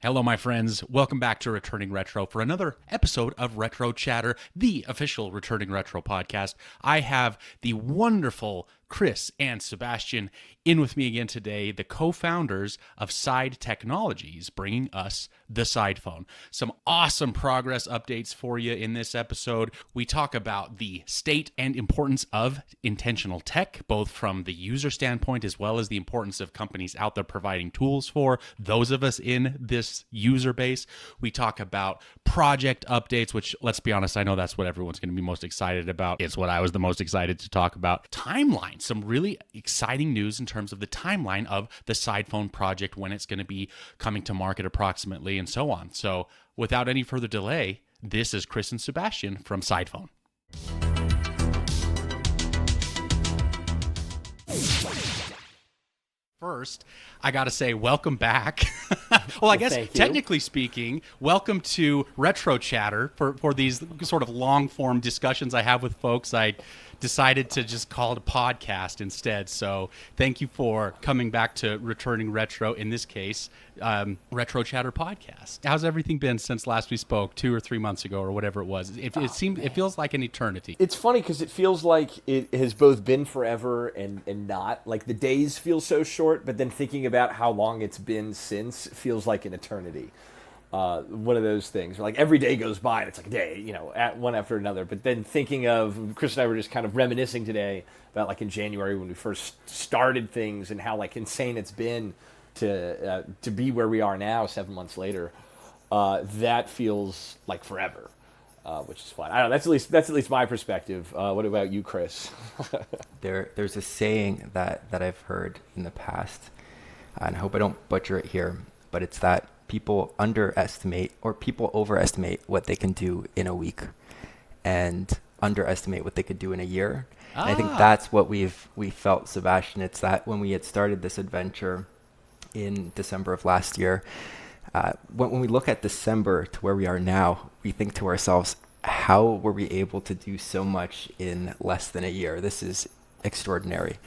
Hello, my friends. Welcome back to Returning Retro for another episode of Retro Chatter, the official Returning Retro podcast. I have the wonderful Chris and Sebastian in with me again today, the co-founders of Side Technologies, bringing us the Sidephone. Some awesome progress updates for you in this episode. We talk about the state and importance of intentional tech, both from the user standpoint as well as the importance of companies out there providing tools for those of us in this user base. We talk about project updates, which, let's be honest, I know that's what everyone's going to be most excited about. It's what I was the most excited to talk about. Timeline, some really exciting news in terms of the timeline of the Sidephone project, when it's going to be coming to market approximately, and so on. So without any further delay, this is Chris and Sebastian from Sidephone. First, I got to say, welcome back. Well, I guess technically speaking, welcome to Retro Chatter for these sort of long-form discussions I have with folks. I decided to just call it a podcast instead. So thank you for coming back to Returning Retro, in this case, Retro Chatter podcast. How's everything been since last we spoke, 2 or 3 months ago or whatever it was? It feels like an eternity. It's funny because it feels like it has both been forever and not. Like the days feel so short, but then thinking about how long it's been since feels like an eternity. One of those things where like every day goes by and it's like a day, at one after another. But then thinking of, Chris and I were just kind of reminiscing today about like in January when we first started things and how like insane it's been to be where we are now 7 months later. That feels like forever, which is fun. I don't know. That's at least my perspective. What about you, Chris? There's a saying that I've heard in the past, and I hope I don't butcher it here, but it's that people underestimate or people overestimate what they can do in a week and underestimate what they could do in a year. And I think that's what we felt, Sebastian. It's that when we had started this adventure in December of last year, when we look at December to where we are now, we think to ourselves, how were we able to do so much in less than a year? This is extraordinary.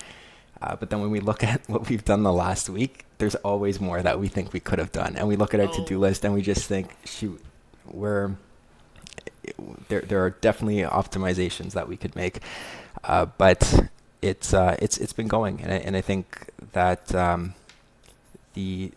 But then when we look at what we've done the last week, there's always more that we think we could have done. And we look at our to-do list and we just think, shoot, there are definitely optimizations that we could make. But it's been going. And I think that the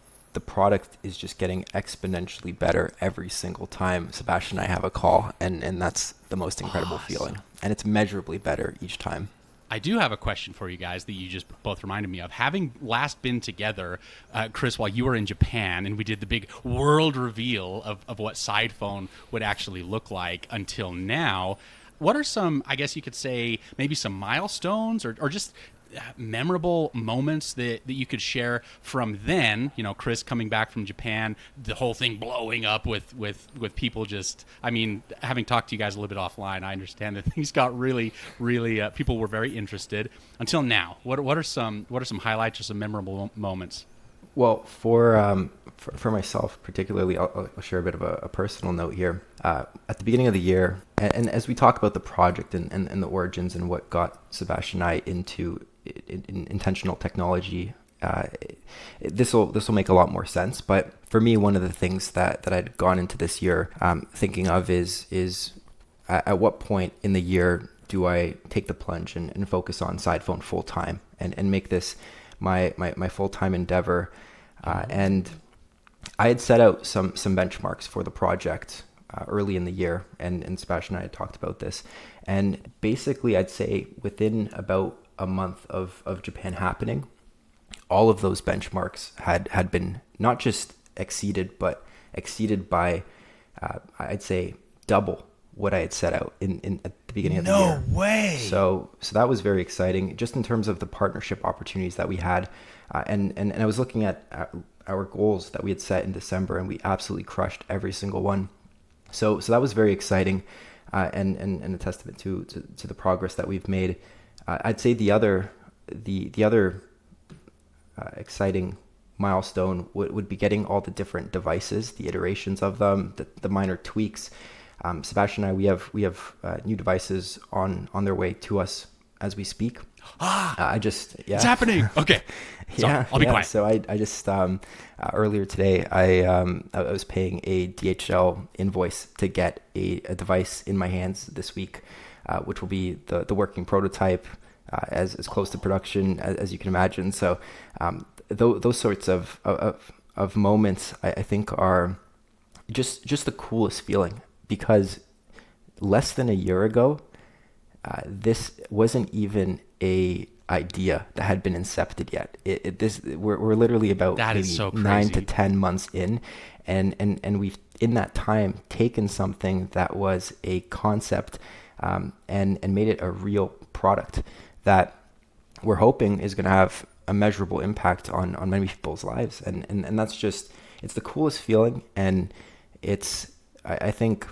product is just getting exponentially better every single time Sebastian and I have a call. And that's the most incredible feeling. And it's measurably better each time. I do have a question for you guys that you just both reminded me of. Having last been together, Chris, while you were in Japan, and we did the big world reveal of what Sidephone would actually look like until now, what are some, I guess you could say, maybe some milestones or just memorable moments that you could share from then? Chris coming back from Japan, the whole thing blowing up with people just, I mean, having talked to you guys a little bit offline, I understand that things got really people were very interested until now. What are some highlights or some memorable moments? Well, for myself particularly, I'll share a bit of a personal note here. At the beginning of the year, and as we talk about the project and the origins and what got Sebastian and I into intentional technology, this will make a lot more sense. But for me, one of the things that I'd gone into this year thinking of is at what point in the year do I take the plunge and focus on Sidephone full time and make this my full time endeavor. And I had set out some benchmarks for the project early in the year, and Sebastian and I had talked about this. And basically, I'd say within about a month of Japan happening, all of those benchmarks had been not just exceeded, but exceeded by, I'd say, double what I had set out in at the beginning of the year. No way! So that was very exciting, just in terms of the partnership opportunities that we had. And I was looking at our goals that we had set in December, and we absolutely crushed every single one. So that was very exciting, and a testament to the progress that we've made. I'd say the other exciting milestone would be getting all the different devices, the iterations of them, the minor tweaks. Sebastian and I, we have new devices on their way to us as we speak. I just, yeah. It's happening. Okay. So Yeah, I'll be yeah. quiet. So I just earlier today I was paying a DHL invoice to get a device in my hands this week, which will be the working prototype, as close to production as you can imagine. So those sorts of moments I think are just the coolest feeling, because less than a year ago, this wasn't even a idea that had been incepted yet. We're literally about That is maybe so crazy. 9 to 10 months in, and we've in that time taken something that was a concept, and made it a real product that we're hoping is going to have a measurable impact on many people's lives, and that's just, it's the coolest feeling. And it's, I think,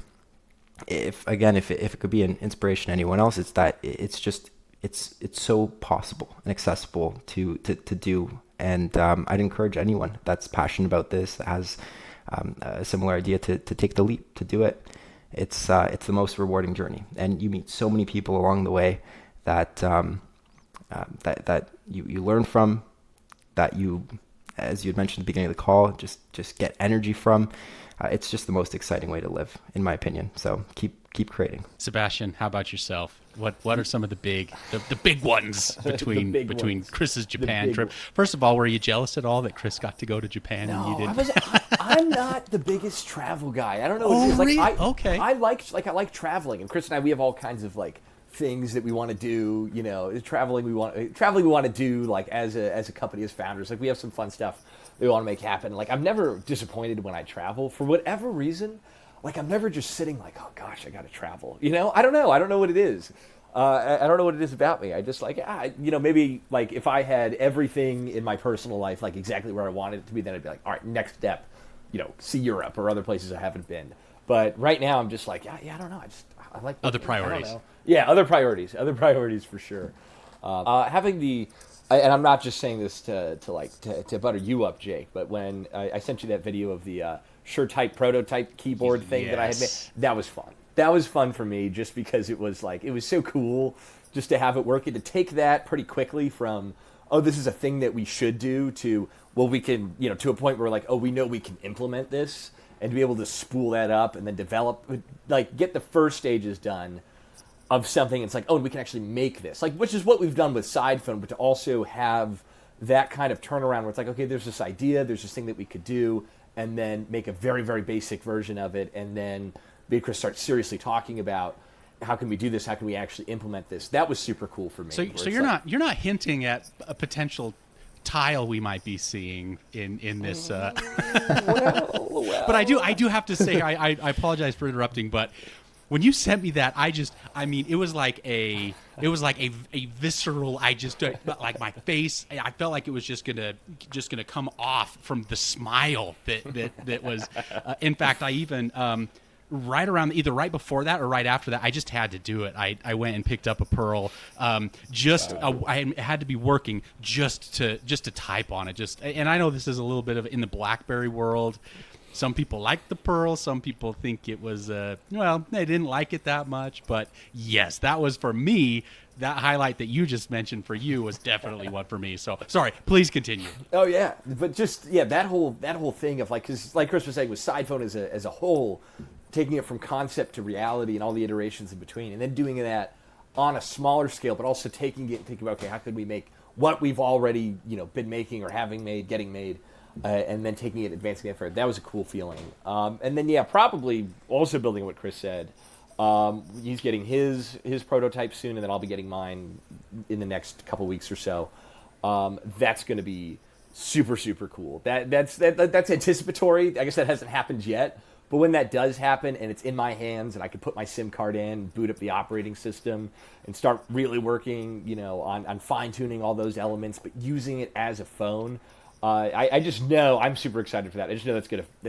if it could be an inspiration to anyone else, it's that it's so possible and accessible to do. And I'd encourage anyone that's passionate about this, that has a similar idea, to take the leap, to do it. It's the most rewarding journey, and you meet so many people along the way that that you learn from, that you, as you had mentioned at the beginning of the call, just get energy from. It's just the most exciting way to live, in my opinion. So keep creating. Sebastian, how about yourself? What are some of the big ones between ones. Chris's Japan big trip? First of all, were you jealous at all that Chris got to go to Japan and you didn't? I'm not the biggest travel guy. I don't know what it is. really? Like, Okay. I like traveling, and Chris and I, we have all kinds of like things that we want to do. You know, traveling we want to do, like as a company, as founders. Like we have some fun stuff that we want to make happen. Like I'm never disappointed when I travel for whatever reason. Like I'm never just sitting like, oh gosh, I got to travel. You know, I don't know what it is. I don't know what it is about me. I just like, maybe like if I had everything in my personal life like exactly where I wanted it to be, then I'd be like, all right, next step, see Europe or other places I haven't been. But right now I'm just like, yeah, I don't know. I like Other priorities. I don't know. Yeah, other priorities for sure. Having the, and I'm not just saying this to butter you up, Jake, but when I sent you that video of the SureType prototype keyboard thing that I had made, that was fun. That was fun for me, just because it was so cool just to have it work, and to take that pretty quickly from, oh, this is a thing that we should do, to, well, we can, to a point where like, oh, we know we can implement this, and to be able to spool that up and then develop, like get the first stages done of something. It's like, oh, we can actually make this, like, which is what we've done with Sidephone, but to also have that kind of turnaround where it's like, okay, there's this idea, there's this thing that we could do, and then make a very, very basic version of it, and then Chris starts seriously talking about how can we do this, how can we actually implement this. That was super cool for me. So you're not hinting at a potential tile we might be seeing in this. Well. But I do have to say, I apologize for interrupting, but when you sent me that, it was like a visceral. Like my face. I felt like it was just gonna come off from the smile that was. In fact, I even. Either right before that or right after that, I just had to do it. I went and picked up a Pearl. I had to be working just to type on it. And I know this is a little bit of in the BlackBerry world. Some people like the Pearl. Some people think it was they didn't like it that much. But yes, that was for me. That highlight that you just mentioned for you was definitely one for me. So sorry, please continue. Oh yeah, but that whole thing of because like Chris was saying with Sidephone as a whole, taking it from concept to reality and all the iterations in between, and then doing that on a smaller scale, but also taking it and thinking about, okay, how could we make what we've already been making or having made, getting made, and then taking it, advancing it further. That was a cool feeling. And then probably also building on what Chris said. He's getting his prototype soon, and then I'll be getting mine in the next couple weeks or so. That's going to be super, super cool. That's anticipatory. I guess that hasn't happened yet. But when that does happen and it's in my hands and I can put my SIM card in, boot up the operating system, and start really working, on fine-tuning all those elements, but using it as a phone, I just know I'm super excited for that. I just know that's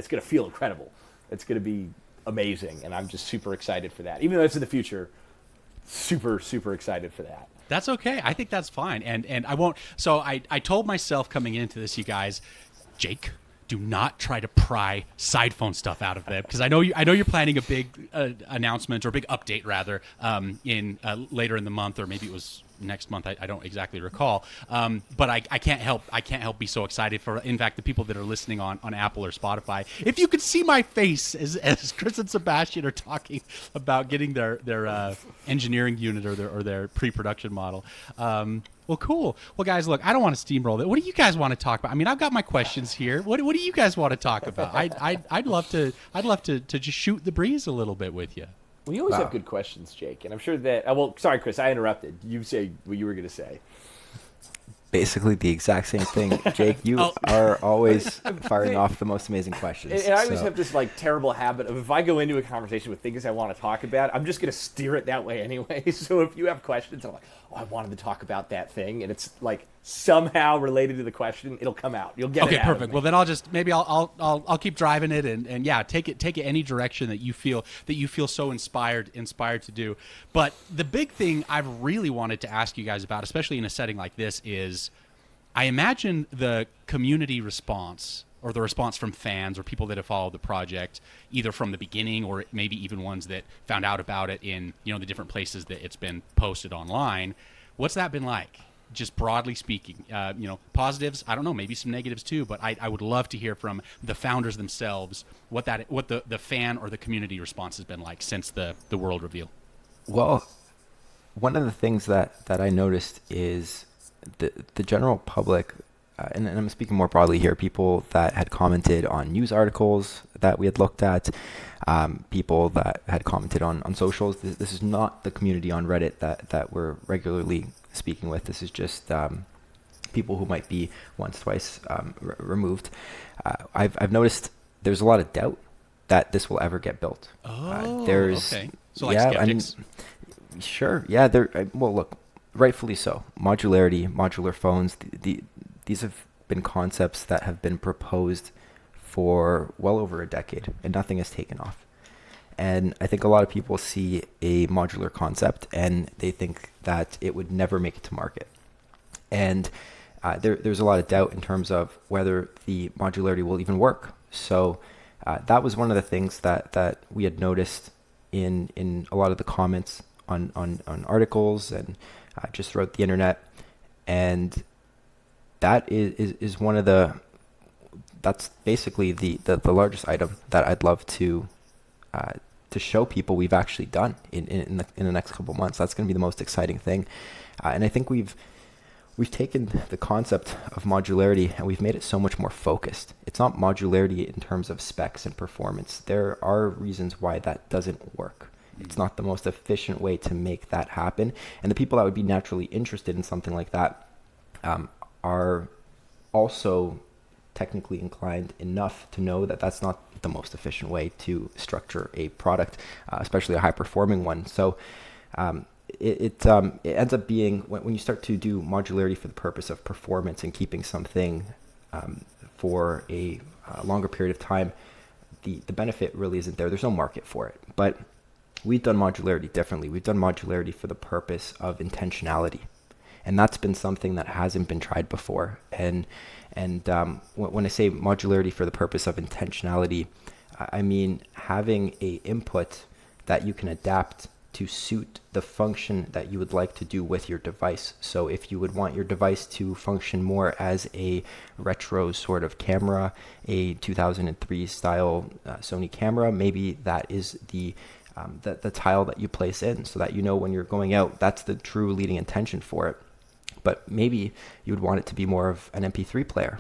gonna feel incredible. It's gonna be amazing, and I'm just super excited for that. Even though it's in the future, super, super excited for that. That's okay. I think that's fine, and I won't. So I told myself coming into this, you guys, Jake, do not try to pry Sidephone stuff out of them, because I know you're planning a big announcement, or a big update rather, in later in the month, or maybe it was next month. I don't exactly recall. But I can't help be so excited for, in fact, the people that are listening on Apple or Spotify. If you could see my face as Chris and Sebastian are talking about getting their engineering unit or their pre-production model. Well, cool. Well, guys, look, I don't want to steamroll it. What do you guys want to talk about? I mean, I've got my questions here. What do you guys want to talk about? I'd love to just shoot the breeze a little bit with you. We always have good questions, Jake, and I'm sure that. Well, sorry, Chris, I interrupted. You say what you were going to say. Basically the exact same thing. Jake, you are always firing off the most amazing questions. And I always have this like terrible habit of, if I go into a conversation with things I want to talk about, I'm just going to steer it that way anyway. So if you have questions, I'm like, oh, I wanted to talk about that thing, and it's like somehow related to the question, it'll come out. You'll get it out. Okay, perfect. Well, then I'll keep driving it, and yeah, take it any direction that you feel so inspired to do. But the big thing I've really wanted to ask you guys about, especially in a setting like this, is I imagine the community response, or the response from fans or people that have followed the project, either from the beginning or maybe even ones that found out about it in the different places that it's been posted online. What's that been like? Just broadly speaking, positives, I don't know, maybe some negatives too, but I would love to hear from the founders themselves what the fan or the community response has been like since the world reveal. Well, one of the things that I noticed is the general public, and I'm speaking more broadly here, people that had commented on news articles that we had looked at, people that had commented on socials. This is not the community on Reddit that we're regularly speaking with. This is just people who might be once, twice removed. I've noticed there's a lot of doubt that this will ever get built. Okay. So like skeptics? Sure. Yeah. Well, look, rightfully so. Modularity, modular phones, these have been concepts that have been proposed for well over a decade, and nothing has taken off. And I think a lot of people see a modular concept and they think that it would never make it to market. And there's a lot of doubt in terms of whether the modularity will even work. So that was one of the things that we had noticed in a lot of the comments on articles and just throughout the internet. And that is one of that's basically the largest item that I'd love to show people we've actually done in the next couple of months. That's going to be the most exciting thing. And I think we've taken the concept of modularity and we've made it so much more focused. It's not modularity in terms of specs and performance. There are reasons why that doesn't work. It's not the most efficient way to make that happen. And the people that would be naturally interested in something like that are also technically inclined enough to know that that's not the most efficient way to structure a product, especially a high-performing one. So it ends up being, when you start to do modularity for the purpose of performance and keeping something for a longer period of time, the benefit really isn't there. There's no market for it. But we've done modularity differently. We've done modularity for the purpose of intentionality. And that's been something that hasn't been tried before. And when I say modularity for the purpose of intentionality, I mean having a input that you can adapt to suit the function that you would like to do with your device. So if you would want your device to function more as a retro sort of camera, a 2003 style Sony camera, maybe that is the tile that you place in, so that you know when you're going out, that's the true leading intention for it. But maybe you would want it to be more of an MP3 player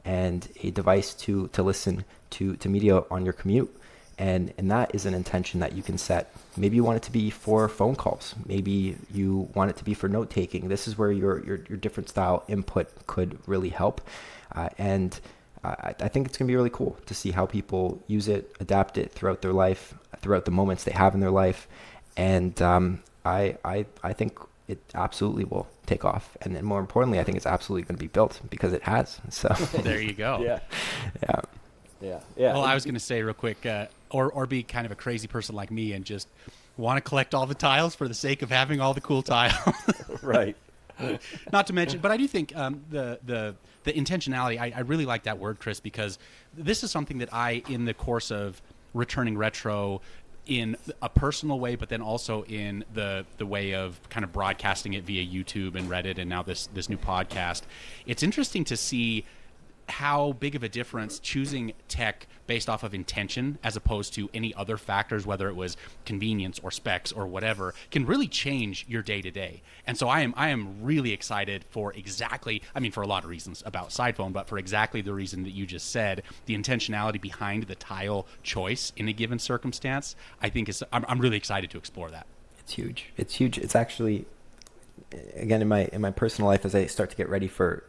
and a device to listen to media on your commute. And that is an intention that you can set. Maybe you want it to be for phone calls. Maybe you want it to be for note taking. This is where your different style input could really help. And I think it's going to be really cool to see how people use it, adapt it throughout their life, throughout the moments they have in their life. And I think it absolutely will take off. And then more importantly, I think it's absolutely going to be built, because it has. So there you go. Yeah. Well, I was going to say real quick, or be kind of a crazy person like me and just want to collect all the tiles for the sake of having all the cool tiles. Right. Not to mention, but I do think the intentionality. I really like that word, Chris, because this is something that in the course of returning retro, in a personal way, but then also in the way of kind of broadcasting it via YouTube and Reddit, and now this new podcast. It's interesting to see how big of a difference choosing tech based off of intention as opposed to any other factors, whether it was convenience or specs or whatever, can really change your day to day. And so I am really excited for for a lot of reasons about Sidephone, but for exactly the reason that you just said, the intentionality behind the tile choice in a given circumstance. I think I'm really excited to explore that. It's huge. It's huge. It's actually, again, in my personal life, as I start to get ready for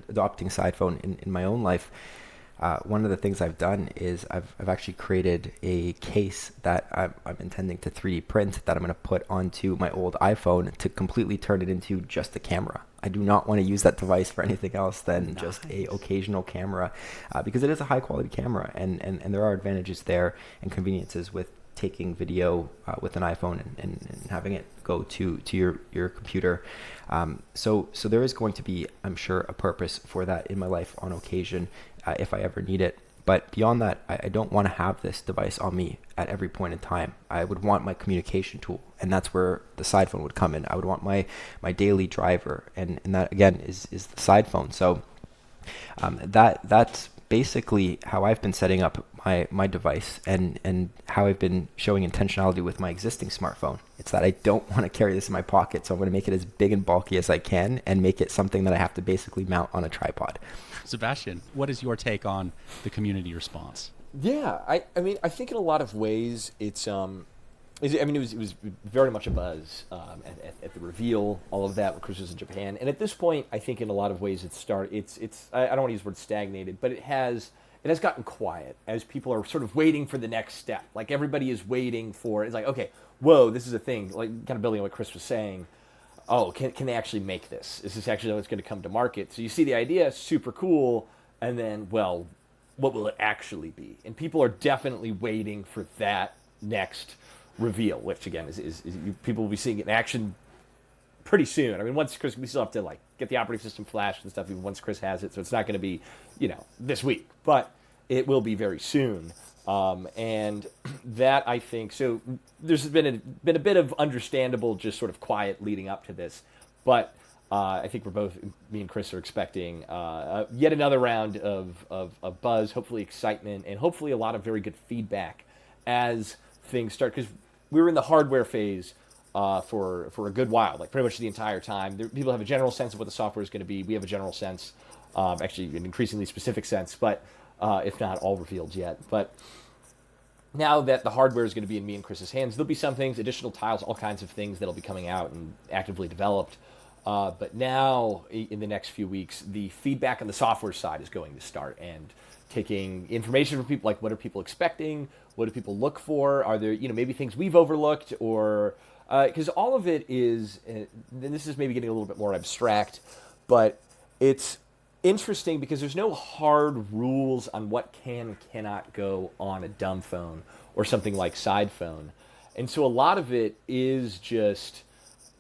adopting Sidephone in my own life, one of the things I've done is I've actually created a case that I'm intending to 3D print that I'm going to put onto my old iPhone to completely turn it into just a camera. I do not want to use that device for anything else than just a occasional camera, because it is a high quality camera, and there are advantages there and conveniences with taking video with an iPhone and having it go to your computer. So there is going to be, I'm sure, a purpose for that in my life on occasion if I ever need it. But beyond that, I don't want to have this device on me at every point in time. I would want my communication tool, and that's where the Sidephone would come in. I would want my daily driver, and that again is the Sidephone. So that's basically how I've been setting up my device and how I've been showing intentionality with my existing smartphone. It's that I don't want to carry this in my pocket, so I'm going to make it as big and bulky as I can and make it something that I have to basically mount on a tripod. Sebastian, what is your take on the community response? Yeah, I mean, I think in a lot of ways it was very much a buzz at the reveal, all of that when Chris was in Japan. And at this point, I think in a lot of ways it's I don't want to use the word stagnated, but it has gotten quiet as people are sort of waiting for the next step. Like everybody is waiting for, it's like, okay, whoa, this is a thing. Like kind of building on what Chris was saying. Oh, can they actually make this? Is this actually what's going to come to market? So you see the idea, super cool, and then, well, what will it actually be? And people are definitely waiting for that next reveal, which again is people will be seeing it in action pretty soon. I mean, once Chris, we still have to like get the operating system flashed and stuff even once Chris has it, so it's not going to be, this week, but it will be very soon. And that, I think, so there's been a bit of understandable just sort of quiet leading up to this, but I think me and Chris are expecting yet another round of buzz, hopefully excitement, and hopefully a lot of very good feedback as things start, because we were in the hardware phase for a good while, like pretty much the entire time. People have a general sense of what the software is going to be. We have a general sense, actually an increasingly specific sense, but if not all revealed yet. But now that the hardware is going to be in me and Chris's hands, there'll be some things, additional tiles, all kinds of things that'll be coming out and actively developed. But now, in the next few weeks, the feedback on the software side is going to start, and taking information from people, like what are people expecting, what do people look for, are there maybe things we've overlooked, or because all of it is, and this is maybe getting a little bit more abstract, but it's interesting because there's no hard rules on what can and cannot go on a dumb phone or something like Sidephone. And so a lot of it is just,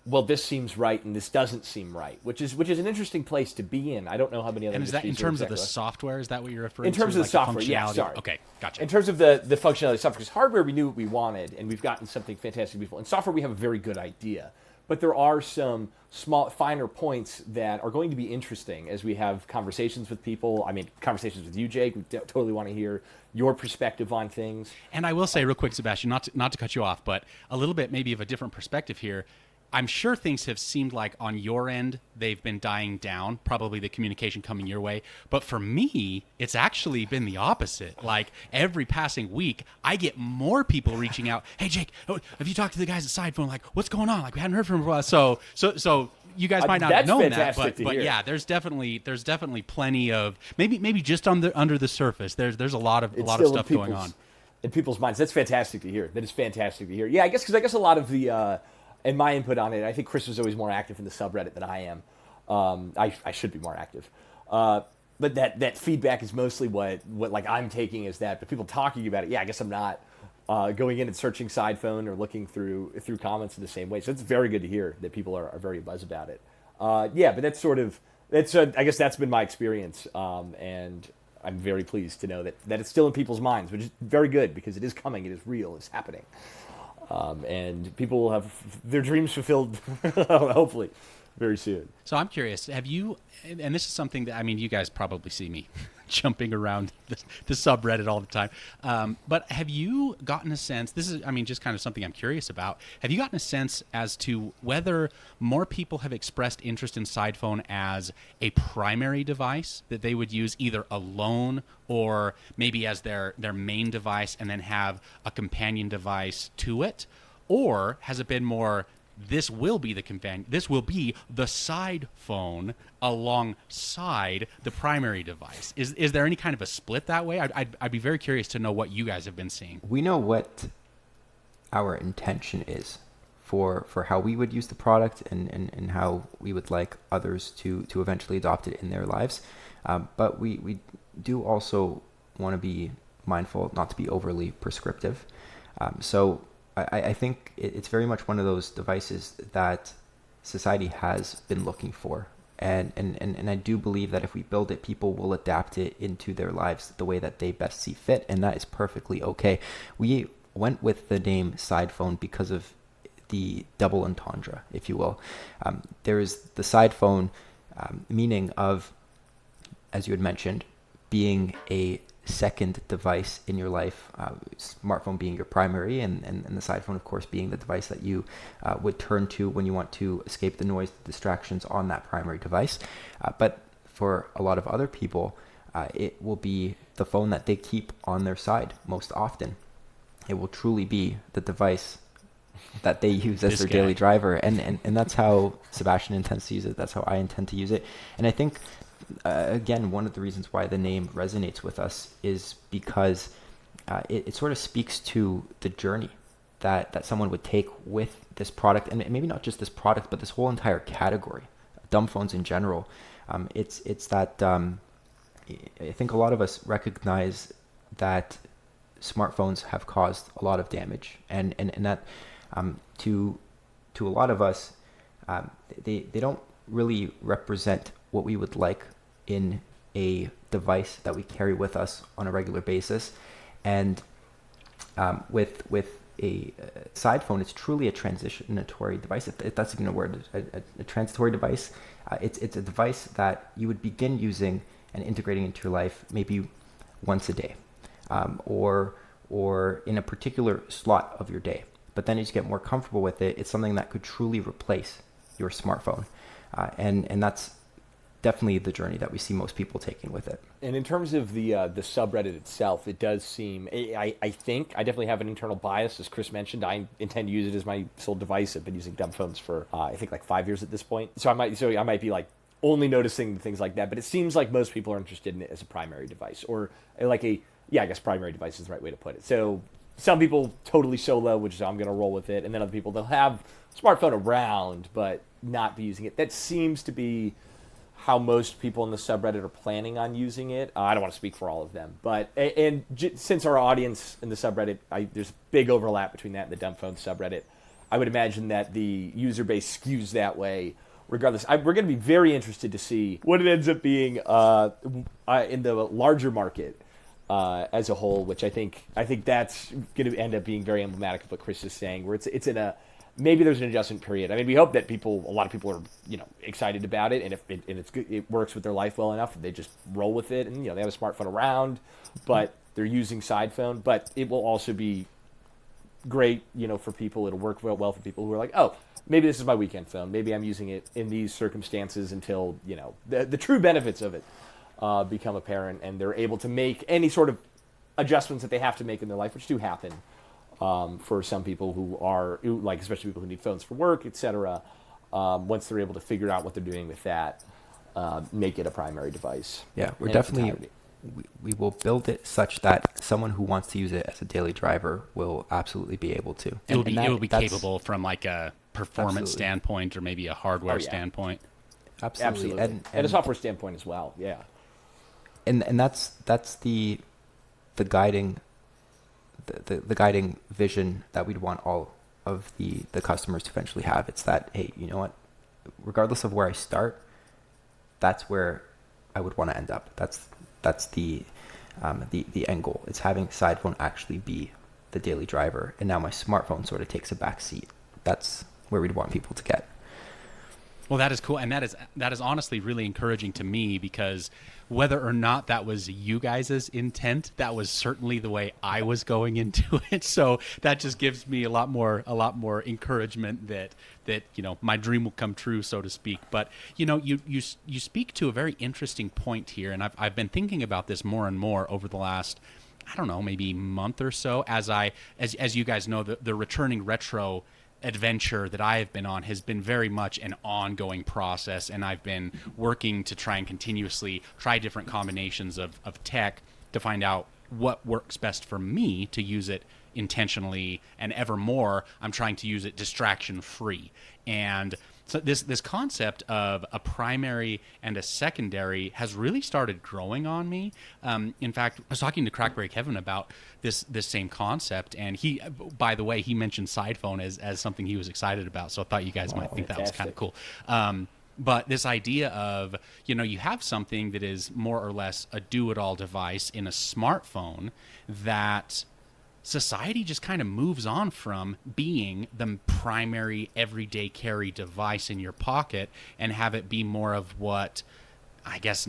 well, this seems right and this doesn't seem right, which is an interesting place to be in. I don't know how many other. And is that in terms of the software? Is that what you're referring to? In terms of the software, yeah. Sorry. Okay, gotcha. In terms of the functionality of the software, because hardware we knew what we wanted, and we've gotten something fantastic, beautiful. In software, we have a very good idea, but there are some small, finer points that are going to be interesting as we have conversations with people. I mean, conversations with you, Jake. We totally want to hear your perspective on things. And I will say real quick, Sebastian, not to cut you off, but a little bit maybe of a different perspective here. I'm sure things have seemed like on your end they've been dying down, probably the communication coming your way. But for me, it's actually been the opposite. Like every passing week, I get more people reaching out. Hey, Jake, have you talked to the guys at Sidephone? Like, what's going on? Like, we hadn't heard from them for a while. So you guys might not have known that, but yeah, there's definitely plenty of maybe just under the surface. There's a lot of stuff going on in people's minds. That's fantastic to hear. That is fantastic to hear. Yeah, I guess a lot of the. And my input on it, I think Chris was always more active in the subreddit than I am. I should be more active. But that feedback is mostly what like I'm taking as that. But people talking about it, yeah, I guess I'm not going in and searching Sidephone or looking through comments in the same way. So it's very good to hear that people are very buzz about it. Yeah, but I guess that's been my experience, and I'm very pleased to know that it's still in people's minds, which is very good because it is coming, it is real, it's happening, and people will have their dreams fulfilled, hopefully, very soon. So I'm curious, have you, and this is something that, I mean, you guys probably see me jumping around the subreddit all the time, but have you gotten a sense, this is, I mean, just kind of something I'm curious about, have you gotten a sense as to whether more people have expressed interest in Sidephone as a primary device that they would use either alone or maybe as their main device and then have a companion device to it? Or has it been more, this will be the companion, this will be the side phone alongside the primary device? Is there any kind of a split that way? I'd be very curious to know what you guys have been seeing. We know what our intention is for how we would use the product and how we would like others to eventually adopt it in their lives. But we do also want to be mindful not to be overly prescriptive. So I think it's very much one of those devices that society has been looking for. And I do believe that if we build it, people will adapt it into their lives the way that they best see fit. And that is perfectly okay. We went with the name Sidephone because of the double entendre, if you will. There is the Sidephone meaning of, as you had mentioned, being a second device in your life, smartphone being your primary, and the Sidephone, of course, being the device that you would turn to when you want to escape the noise, the distractions on that primary device. But for a lot of other people, it will be the phone that they keep on their side most often. It will truly be the device that they use as their daily driver. And that's how Sebastian intends to use it. That's how I intend to use it. And I think again, one of the reasons why the name resonates with us is because it sort of speaks to the journey that someone would take with this product, and maybe not just this product, but this whole entire category, dumb phones in general. It's that I think a lot of us recognize that smartphones have caused a lot of damage, and that to a lot of us, they don't really represent what we would like in a device that we carry with us on a regular basis. And with a Sidephone, it's truly a transitory device, if that's even a word, a transitory device. It's a device that you would begin using and integrating into your life maybe once a day, or in a particular slot of your day. But then as you get more comfortable with it, it's something that could truly replace your smartphone. And that's definitely the journey that we see most people taking with it. And in terms of the subreddit itself, it does seem, I think, I definitely have an internal bias. As Chris mentioned, I intend to use it as my sole device. I've been using dumb phones for, I think, like 5 years at this point. So I might be like only noticing things like that. But it seems like most people are interested in it as a primary device, or like I guess primary device is the right way to put it. So some people totally solo, which is how I'm going to roll with it. And then other people, they'll have smartphone around, but not be using it. That seems to be how most people in the subreddit are planning on using it. I don't want to speak for all of them, but since our audience in the subreddit, there's big overlap between that and the dumb phone subreddit, I would imagine that the user base skews that way. Regardless, we're going to be very interested to see what it ends up being in the larger market as a whole, which I think that's going to end up being very emblematic of what Chris is saying, where it's in a, maybe there's an adjustment period. I mean, we hope that a lot of people are, excited about it, and if it's good, it works with their life well enough, they just roll with it, and they have a smartphone around, but they're using Sidephone. But it will also be great, for people. It'll work well for people who are like, oh, maybe this is my weekend phone. Maybe I'm using it in these circumstances until the true benefits of it become apparent, and they're able to make any sort of adjustments that they have to make in their life, which do happen. For some people who especially people who need phones for work, etc. Once they're able to figure out what they're doing with that, make it a primary device. Yeah, we're definitely, we will build it such that someone who wants to use it as a daily driver will absolutely be able to. It will be capable from like a performance standpoint or maybe a hardware standpoint. Absolutely. And a software standpoint as well. Yeah. And that's the guiding. The guiding vision that we'd want all of the customers to eventually have. It's that, hey, you know what? regardless of where I start, that's where I would want to end up. That's the end goal. It's having Sidephone actually be the daily driver, and now my smartphone sort of takes a back seat. That's where we'd want people to get. Well, that is cool, and that is honestly really encouraging to me, because whether or not that was you guys' intent, that was certainly the way I was going into it. So that just gives me a lot more encouragement that my dream will come true, so to speak. But you speak to a very interesting point here, and I've been thinking about this more and more over the last, I don't know, maybe month or so, as you guys know, the returning retro adventure that I have been on has been very much an ongoing process, and I've been working to try and continuously try different combinations of tech to find out what works best for me to use it intentionally, and ever more I'm trying to use it distraction free. And so this concept of a primary and a secondary has really started growing on me. In fact, I was talking to Crackberry Kevin about this same concept, and he, by the way, he mentioned Sidephone as something he was excited about. So I thought you guys might think that was kind of cool. But this idea of, you have something that is more or less a do-it-all device in a smartphone that society just kind of moves on from being the primary everyday carry device in your pocket, and have it be more of what I guess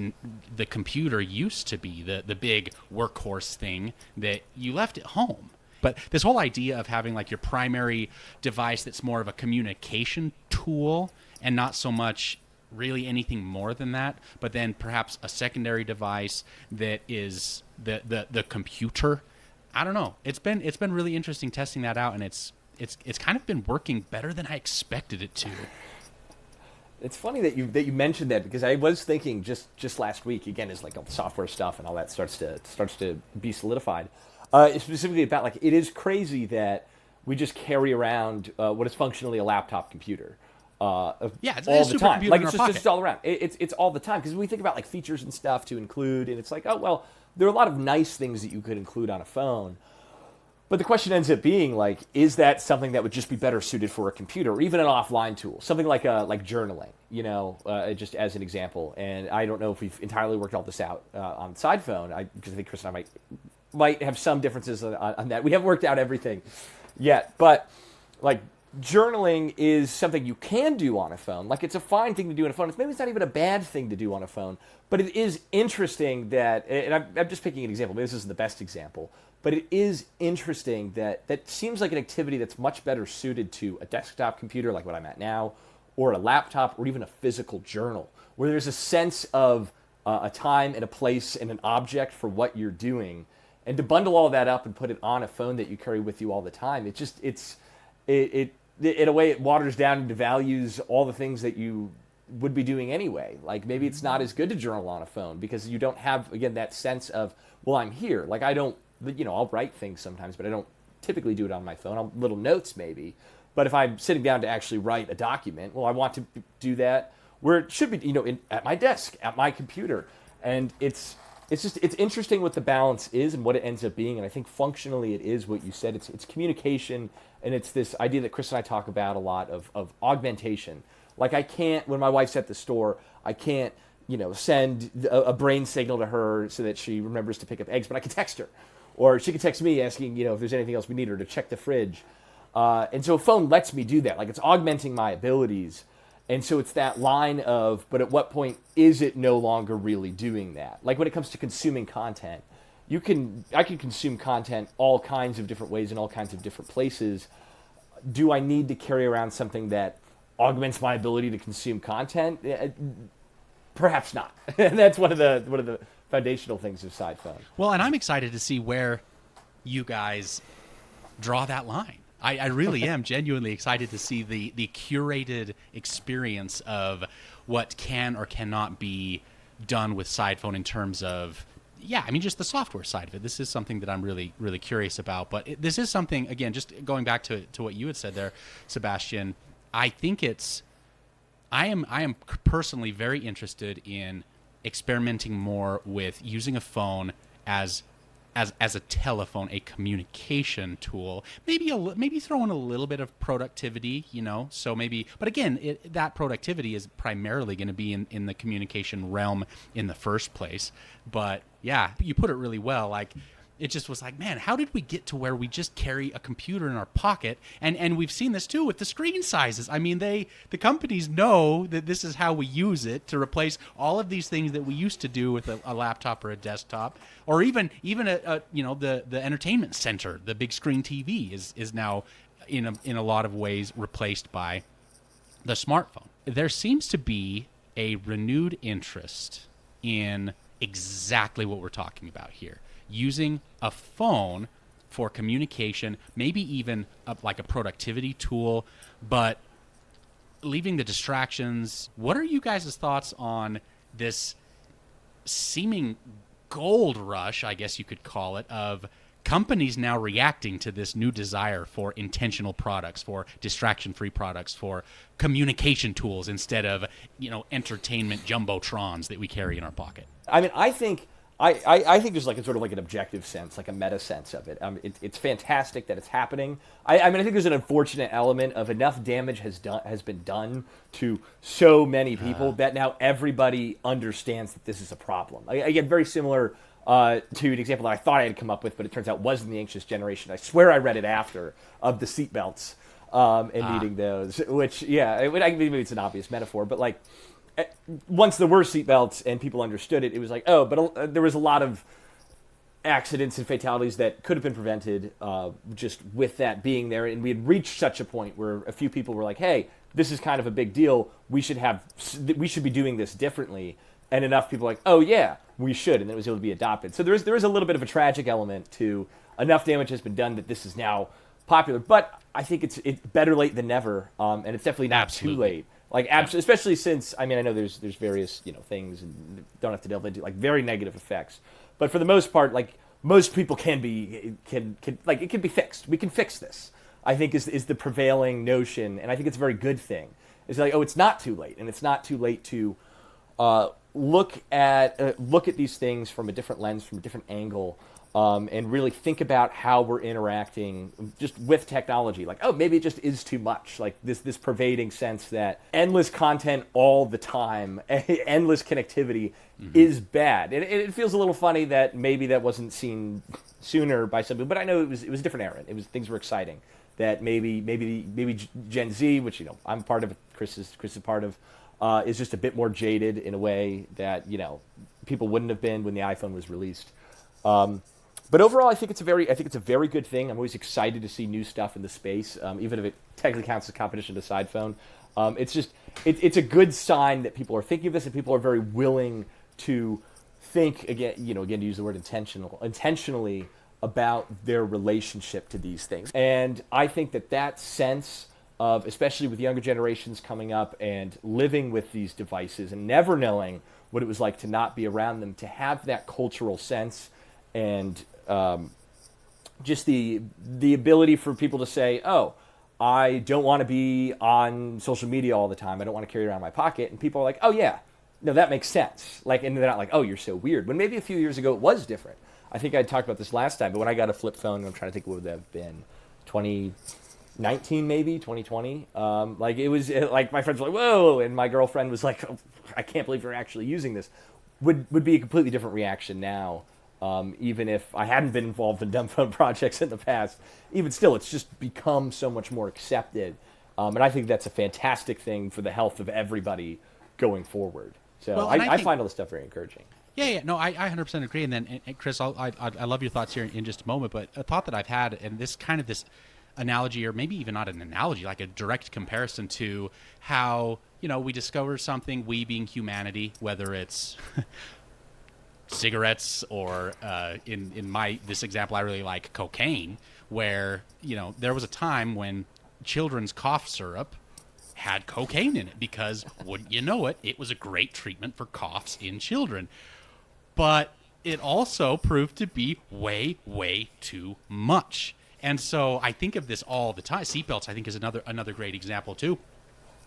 the computer used to be, the big workhorse thing that you left at home. But this whole idea of having like your primary device that's more of a communication tool and not so much really anything more than that, but then perhaps a secondary device that is the computer. I don't know. It's been really interesting testing that out, and it's kind of been working better than I expected it to. It's funny that you mentioned that, because I was thinking just last week, again, as like all the software stuff and all that starts to be solidified, specifically about, like, it is crazy that we just carry around what is functionally a laptop computer. It's all a the time. Like, it's just all around. It's all the time, because we think about like features and stuff to include, and it's like, oh well, there are a lot of nice things that you could include on a phone. But the question ends up being, like, is that something that would just be better suited for a computer, or even an offline tool, something like journaling, just as an example. And I don't know if we've entirely worked all this out on Sidephone, because I think Chris and I might have some differences on that. We haven't worked out everything yet, but like, journaling is something you can do on a phone. Like, it's a fine thing to do on a phone. Maybe it's not even a bad thing to do on a phone, but it is interesting that, and I'm just picking an example, maybe this isn't the best example, but it is interesting that seems like an activity that's much better suited to a desktop computer like what I'm at now, or a laptop, or even a physical journal, where there's a sense of a time and a place and an object for what you're doing. And to bundle all that up and put it on a phone that you carry with you all the time, it in a way, it waters down and devalues all the things that you would be doing anyway. Like, maybe it's not as good to journal on a phone, because you don't have, again, that sense of, well, I'm here. Like, I don't, I'll write things sometimes, but I don't typically do it on my phone. Little notes maybe. But if I'm sitting down to actually write a document, well, I want to do that where it should be, at my desk, at my computer. And it's interesting what the balance is and what it ends up being. And I think functionally it is what you said. It's communication, and it's this idea that Chris and I talk about a lot of augmentation. Like, I can't, when my wife's at the store, I can't, send a brain signal to her so that she remembers to pick up eggs, but I can text her. Or she can text me asking, if there's anything else we need, her to check the fridge. And so a phone lets me do that. Like, it's augmenting my abilities. And so it's that line of, but at what point is it no longer really doing that? Like, when it comes to consuming content, I can consume content all kinds of different ways in all kinds of different places. Do I need to carry around something that augments my ability to consume content? Perhaps not. And that's one of the foundational things of Sidephone. Well, and I'm excited to see where you guys draw that line. I really am genuinely excited to see the curated experience of what can or cannot be done with Sidephone in terms of, just the software side of it. This is something that I'm really, really curious about. But this is something, again, just going back to what you had said there, Sebastian, I think I am personally very interested in experimenting more with using a phone as as a telephone, a communication tool, maybe throw in a little bit of productivity, so maybe, but again, that productivity is primarily going to be in the communication realm in the first place. But yeah, you put it really well. Like, it just was like, man, how did we get to where we just carry a computer in our pocket? And we've seen this too with the screen sizes. I mean, the companies know that this is how we use it to replace all of these things that we used to do with a laptop or a desktop, or even the entertainment center, the big screen TV is now in a lot of ways replaced by the smartphone. There seems to be a renewed interest in exactly what we're talking about here. Using a phone for communication, maybe even like a productivity tool, but leaving the distractions. What are you guys' thoughts on this seeming gold rush, I guess you could call it, of companies now reacting to this new desire for intentional products, for distraction-free products, for communication tools instead of, entertainment jumbotrons that we carry in our pocket? I mean, I think there's like a sort of like an objective sense, like a meta sense of it. It's fantastic that it's happening. I mean, I think there's an unfortunate element of enough damage has been done to so many people that now everybody understands that this is a problem. Again, very similar to an example that I thought I had come up with, but it turns out wasn't the Anxious Generation. I swear I read it after, of the seatbelts and needing those. Which, yeah, maybe it's an obvious metaphor, but like, once there were seatbelts and people understood it, it was like, oh, but there was a lot of accidents and fatalities that could have been prevented just with that being there. And we had reached such a point where a few people were like, hey, this is kind of a big deal. We should be doing this differently. And enough people were like, oh, yeah, we should. And it was able to be adopted. So there is a little bit of a tragic element to enough damage has been done that this is now popular. But I think it's better late than never. And it's definitely not too late. Like, especially since, I mean, I know there's various, things, and don't have to delve into, like, very negative effects. But for the most part, like, most people can it can be fixed. We can fix this, I think, is the prevailing notion. And I think it's a very good thing. It's like, oh, it's not too late. And it's not too late to look at these things from a different lens, from a different angle, and really think about how we're interacting just with technology. Like, oh, maybe it just is too much. Like this pervading sense that endless content all the time, endless connectivity is bad. And it feels a little funny that maybe that wasn't seen sooner by some people, but I know it was a different era. Things were exciting. That maybe Gen Z, which I'm part of, Chris is part of, is just a bit more jaded in a way that people wouldn't have been when the iPhone was released. But overall, I think it's a very good thing. I'm always excited to see new stuff in the space, even if it technically counts as competition to Sidephone. It's a good sign that people are thinking of this, and people are very willing to think again to use the word intentionally about their relationship to these things. And I think that sense of, especially with younger generations coming up and living with these devices and never knowing what it was like to not be around them, to have that cultural sense and just the ability for people to say, oh, I don't want to be on social media all the time. I don't want to carry it around in my pocket. And people are like, oh, yeah, no, that makes sense. Like, and they're not like, oh, you're so weird. When maybe a few years ago it was different. I think I talked about this last time, but when I got a flip phone, I'm trying to think what would that have been, 2019 maybe, 2020. Like it was like my friends were like, whoa, and my girlfriend was like, oh, I can't believe you're actually using this. Would be a completely different reaction now. Even if I hadn't been involved in dumb phone projects in the past, even still, it's just become so much more accepted. And I think that's a fantastic thing for the health of everybody going forward. So well, I find all this stuff very encouraging. Yeah, no, I 100% agree. And then, Chris, I love your thoughts here in just a moment, but a thought that I've had, and this analogy, or maybe even not an analogy, like a direct comparison to how, we discover something, we being humanity, whether it's cigarettes or in this example, I really like cocaine, where, there was a time when children's cough syrup had cocaine in it because, wouldn't you know it, it was a great treatment for coughs in children. But it also proved to be way, way too much. And so I think of this all the time. Seatbelts, I think, is another great example, too.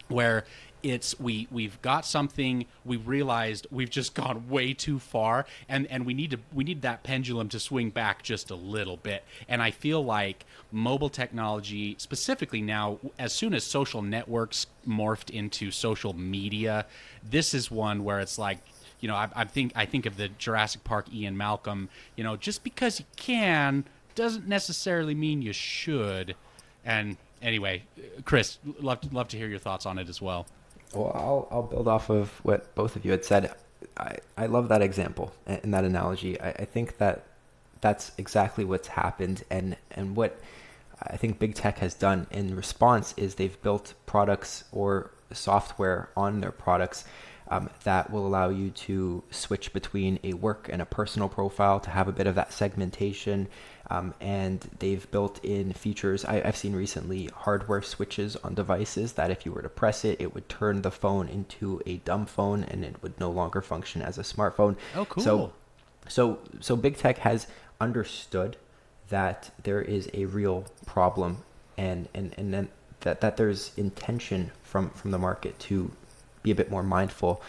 where it's we've got something, we realized we've just gone way too far, and we need that pendulum to swing back just a little bit. And I feel like mobile technology, specifically now, as soon as social networks morphed into social media, this is one where it's like, I think of the Jurassic Park Ian Malcolm, just because you can doesn't necessarily mean you should. And anyway, Chris, love to hear your thoughts on it as well. Well, I'll build off of what both of you had said. I love that example and that analogy. I think that that's exactly what's happened, and what I think big tech has done in response is they've built products or software on their products that will allow you to switch between a work and a personal profile, to have a bit of that segmentation. And they've built in features. I've seen recently hardware switches on devices that if you were to press it, it would turn the phone into a dumb phone and it would no longer function as a smartphone. Oh, cool. So big tech has understood that there is a real problem, and then that there's intention from the market to be a bit more mindful.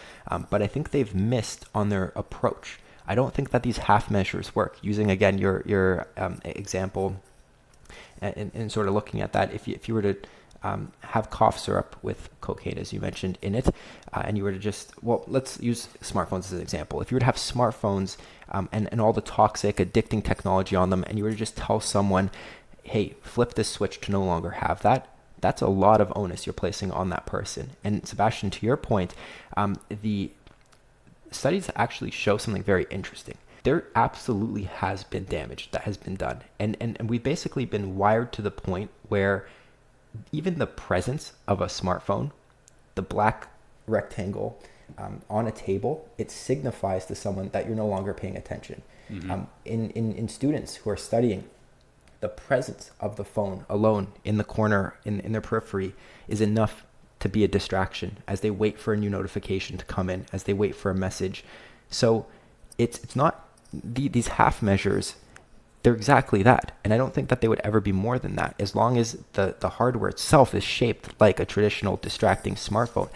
But I think they've missed on their approach. I don't think that these half measures work. Using again your example, and sort of looking at that, if you were to have cough syrup with cocaine, as you mentioned, in it, and you were to let's use smartphones as an example. If you were to have smartphones and all the toxic, addicting technology on them, and you were to just tell someone, hey, flip this switch to no longer have that, that's a lot of onus you're placing on that person. And Sebastian, to your point, the studies actually show something very interesting. There absolutely has been damage that has been done. And we've basically been wired to the point where even the presence of a smartphone, the black rectangle on a table, it signifies to someone that you're no longer paying attention. Mm-hmm. In students who are studying, the presence of the phone alone in the corner, in their periphery, is enough to be a distraction as they wait for a new notification to come in, as they wait for a message. So it's not these half measures. They're exactly that. And I don't think that they would ever be more than that, as long as the hardware itself is shaped like a traditional distracting smartphone.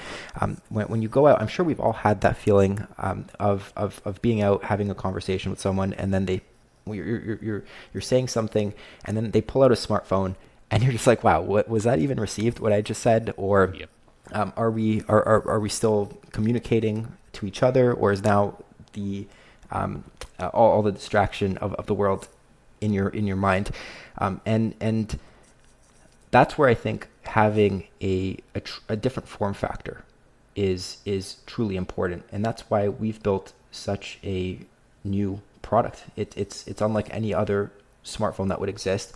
When you go out, I'm sure we've all had that feeling of being out, having a conversation with someone, and then you're saying something, and then they pull out a smartphone, and you're just like, wow, what was that even received, what I just said? Or yep. Are we still communicating to each other, or is now the all the distraction of the world in your mind? And that's where I think having a different form factor is truly important, and that's why we've built such a new product. It's unlike any other smartphone that would exist.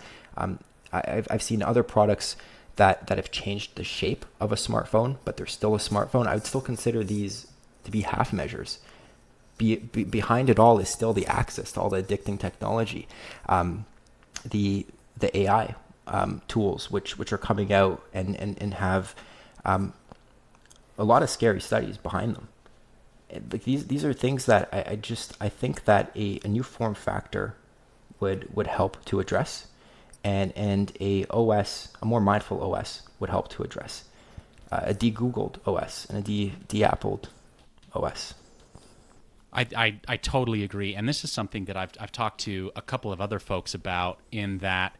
I've seen other products that have changed the shape of a smartphone, but they're still a smartphone. I would still consider these to be half measures. Behind it all is still the access to all the addicting technology, the AI tools which are coming out and have a lot of scary studies behind them. Like these are things that I think that a new form factor would help to address, and a more mindful OS would help to address. A de-Googled OS and a de-Appled OS. I totally agree, and this is something that I've talked to a couple of other folks about, in that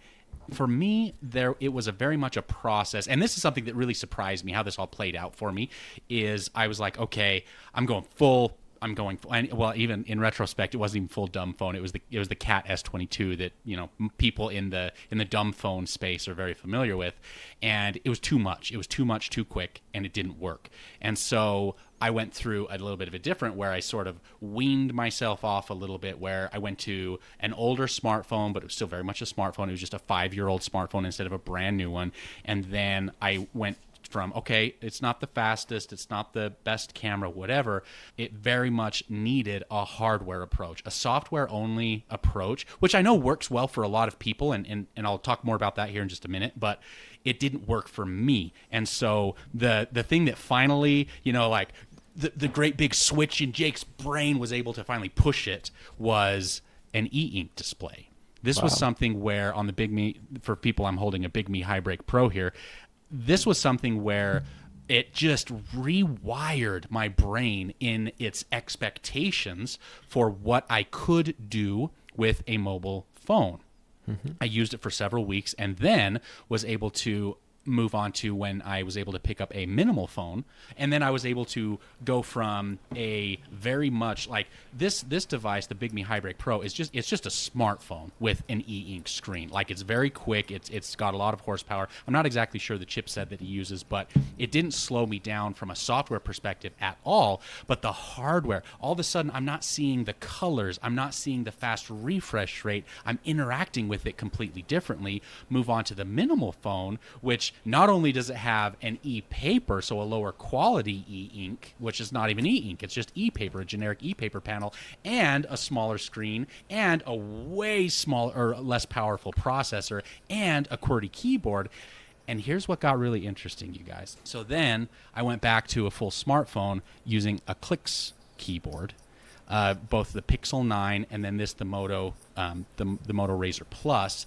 for me it was a very much a process, and this is something that really surprised me how this all played out for me. Is I was like, okay, I'm going full, and well, even in retrospect, it wasn't even full dumb phone. It was the Cat S22 that people in the dumb phone space are very familiar with, and it was too much. It was too much, too quick, and it didn't work. And so I went through a little bit of a different, where I sort of weaned myself off a little bit, where I went to an older smartphone, but it was still very much a smartphone. It was just a 5-year-old smartphone instead of a brand new one. And then I went from, okay, it's not the fastest, it's not the best camera, whatever. It very much needed a hardware approach, a software-only approach, which I know works well for a lot of people, and I'll talk more about that here in just a minute, but it didn't work for me. And so the thing that finally, like the great big switch in Jake's brain was able to finally push it was an e-ink display. This was something where on the Big Me, for people, I'm holding a Big Me High Break Pro here. This was something where it just rewired my brain in its expectations for what I could do with a mobile phone. I used it for several weeks and then was able to move on to when I was able to pick up a minimal phone, and then I was able to go from a very much like this device, the Bigme Hybrid Pro, it's just a smartphone with an e-ink screen. Like, it's very quick, it's got a lot of horsepower. I'm not exactly sure the chipset that he uses, but it didn't slow me down from a software perspective at all. But the hardware, all of a sudden I'm not seeing the colors, I'm not seeing the fast refresh rate, I'm interacting with it completely differently. Move on to the minimal phone, which not only does it have an e-paper, so a lower quality e-ink, which is not even e-ink, it's just e-paper, a generic e-paper panel, and a smaller screen, and a way smaller or less powerful processor, and a QWERTY keyboard. And here's what got really interesting, you guys. So then I went back to a full smartphone using a Clicks keyboard, both the Pixel 9 and then the Moto Razr Plus.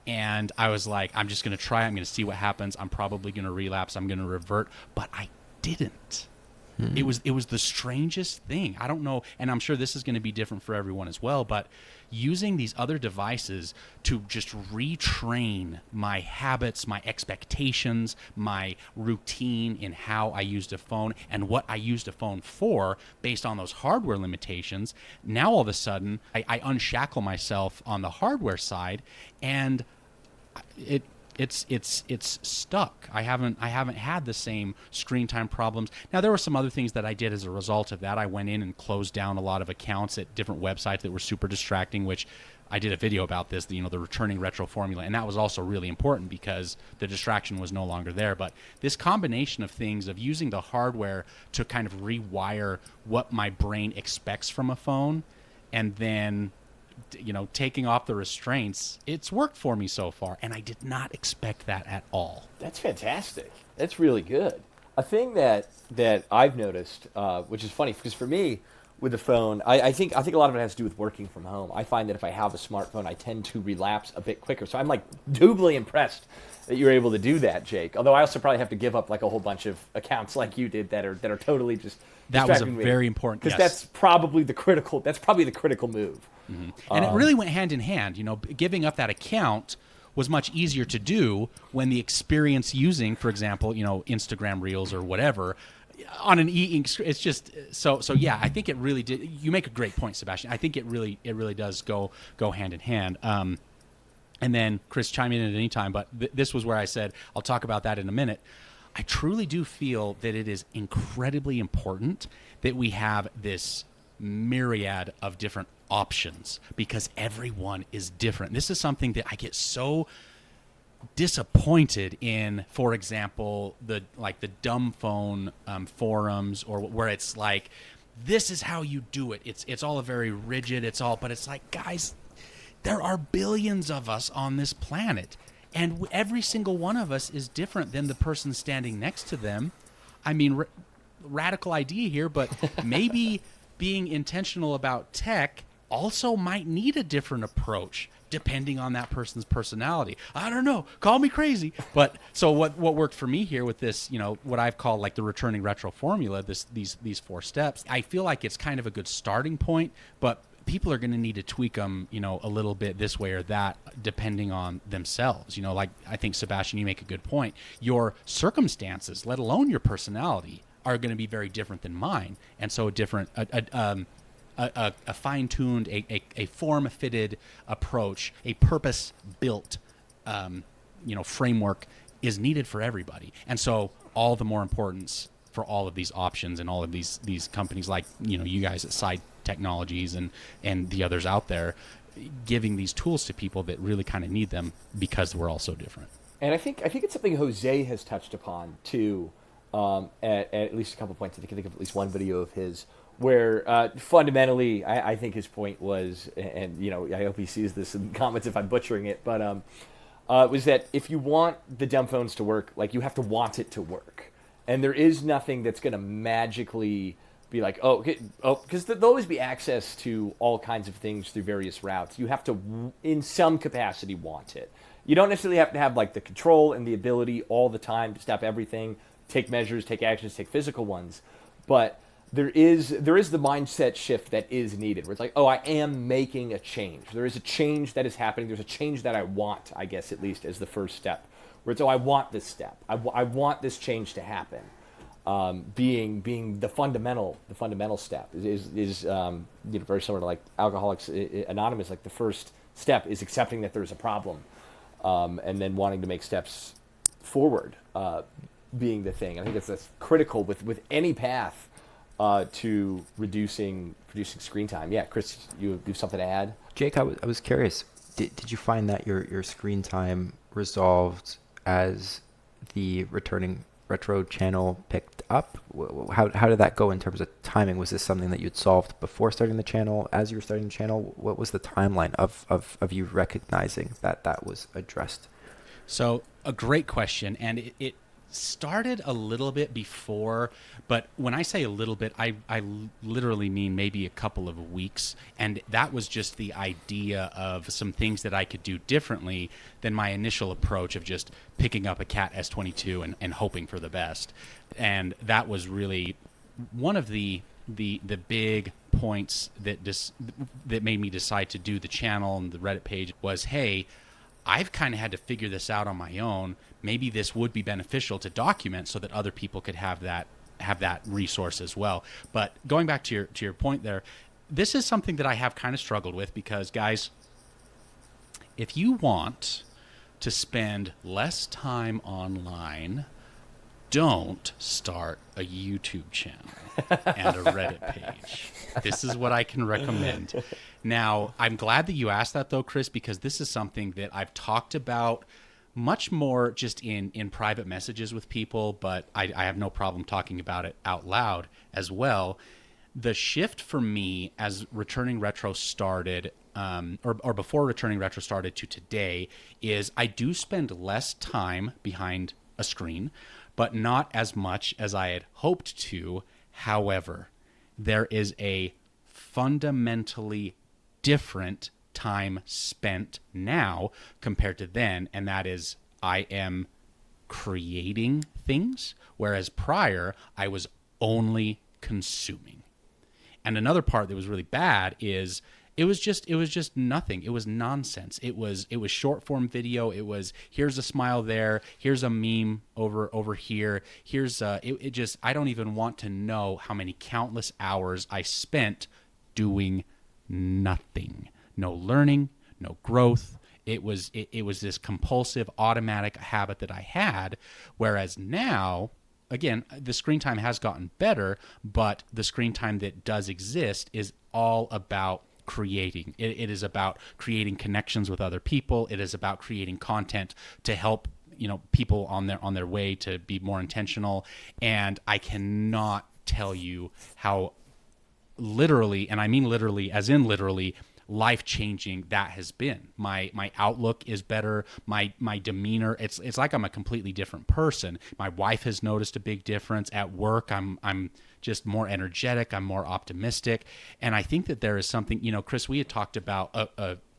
And I was like, I'm just going to try it. I'm going to see what happens. I'm probably going to relapse. I'm going to revert. But I didn't. It was the strangest thing. I don't know. And I'm sure this is going to be different for everyone as well. But using these other devices to just retrain my habits, my expectations, my routine in how I used a phone and what I used a phone for based on those hardware limitations. Now, all of a sudden, I unshackle myself on the hardware side, and it's stuck. I haven't had the same screen time problems. Now, there were some other things that I did as a result of that. I went in and closed down a lot of accounts at different websites that were super distracting, which I did a video about this, the returning retro formula, and that was also really important because the distraction was no longer there. But this combination of things, of using the hardware to kind of rewire what my brain expects from a phone, and then taking off the restraints, it's worked for me so far, and I did not expect that at all. That's fantastic. That's really good. A thing that I've noticed, which is funny, because for me, with the phone, I think a lot of it has to do with working from home. I find that if I have a smartphone, I tend to relapse a bit quicker. So I'm like doubly impressed that you're able to do that, Jake. Although I also probably have to give up like a whole bunch of accounts like you did that are totally just that was a very important, because yes. that's probably the critical move. Mm-hmm. And it really went hand in hand. Giving up that account was much easier to do when the experience using, for example, Instagram Reels or whatever, on an e-ink screen. It's just so yeah. I think it really did. You make a great point, Sebastian. I think it really does go hand in hand. And then Chris, chime in at any time. But this was where I said I'll talk about that in a minute. I truly do feel that it is incredibly important that we have this myriad of different options because everyone is different. This is something that I get so disappointed in, for example, the dumb phone forums, or where it's like, this is how you do it. It's all very rigid. But it's like, guys, there are billions of us on this planet, and every single one of us is different than the person standing next to them. I mean, radical idea here, but maybe being intentional about tech also might need a different approach depending on that person's personality. I don't know. Call me crazy. But so what worked for me here with this, what I've called like the returning retro formula, these 4 steps, I feel like it's kind of a good starting point, but people are going to need to tweak them, a little bit this way or that, depending on themselves. Like I think, Sebastian, you make a good point. Your circumstances, let alone your personality, are going to be very different than mine. And so a fine-tuned, a form-fitted approach, a purpose-built, framework is needed for everybody. And so all the more importance for all of these options and all of these companies like, you guys at Side Technologies and the others out there, giving these tools to people that really kind of need them because we're all so different. And I think it's something Jose has touched upon too, at least a couple of points. I think of at least one video of his where fundamentally I think his point was, and I hope he sees this in comments if I'm butchering it, but was that if you want the dumb phones to work, like, you have to want it to work, and there is nothing that's going to magically be like, because there'll always be access to all kinds of things through various routes. You have to, in some capacity, want it. You don't necessarily have to have like the control and the ability all the time to stop everything, take measures, take actions, take physical ones. But there is the mindset shift that is needed, where it's like, oh, I am making a change. There is a change that is happening. There's a change that I want, I guess, at least as the first step. Where it's, oh, I want this step. I want this change to happen. Being the fundamental step is very similar to like Alcoholics Anonymous. Like the first step is accepting that there's a problem, and then wanting to make steps forward, being the thing. I think that's critical with any path to reducing screen time. Yeah, Chris, you have something to add? Jake, I was curious. Did you find that your screen time resolved as the Returning Retro channel picked up? How did that go in terms of timing? Was this something that you'd solved before starting the channel, as you were starting the channel? What was the timeline of you recognizing that was addressed? So a great question, and it started a little bit before, but when I say a little bit, I literally mean maybe a couple of weeks, and that was just the idea of some things that I could do differently than my initial approach of just picking up a Cat S22 and hoping for the best. And that was really one of the big points that made me decide to do the channel and the Reddit page was, hey, I've kind of had to figure this out on my own. Maybe this would be beneficial to document so that other people could have that resource as well. But going back to your point there, this is something that I have kind of struggled with because, guys, if you want to spend less time online, don't start a YouTube channel and a Reddit page. This is what I can recommend. Now, I'm glad that you asked that, though, Chris, because this is something that I've talked about much more just in private messages with people, but I have no problem talking about it out loud as well. The shift for me as Returning Retro started, or before Returning Retro started to today, is I do spend less time behind a screen, but not as much as I had hoped to. However, there is a fundamentally different time spent now compared to then, and that is I am creating things, whereas prior I was only consuming. And another part that was really bad is it was just nothing. It was nonsense. It was short form video. It was, here's a smile there, here's a meme over here, here's it just, I don't even want to know how many countless hours I spent doing nothing. No learning, no growth. It was this compulsive automatic habit that I had, whereas now, again, the screen time has gotten better, but the screen time that does exist is all about creating. It is about creating connections with other people. It is about creating content to help people on their way to be more intentional. And I cannot tell you how literally, and I mean literally as in literally, life-changing that has been. My outlook is better. My demeanor, it's like I'm a completely different person. My wife has noticed a big difference at work. I'm just more energetic. I'm more optimistic. And I think that there is something, Chris, we had talked about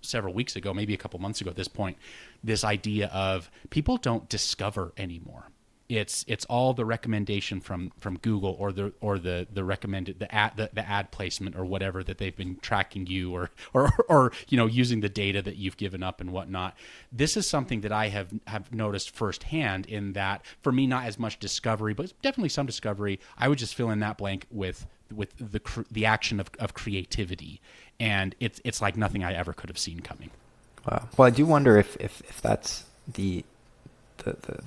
several weeks ago, maybe a couple months ago at this point, this idea of people don't discover anymore. It's all the recommendation from Google or the recommended the ad placement or whatever that they've been tracking you or using the data that you've given up and whatnot. This is something that I have noticed firsthand, in that for me, not as much discovery, but definitely some discovery. I would just fill in that blank with the action of creativity, and it's like nothing I ever could have seen coming. Wow. Well, I do wonder if that's the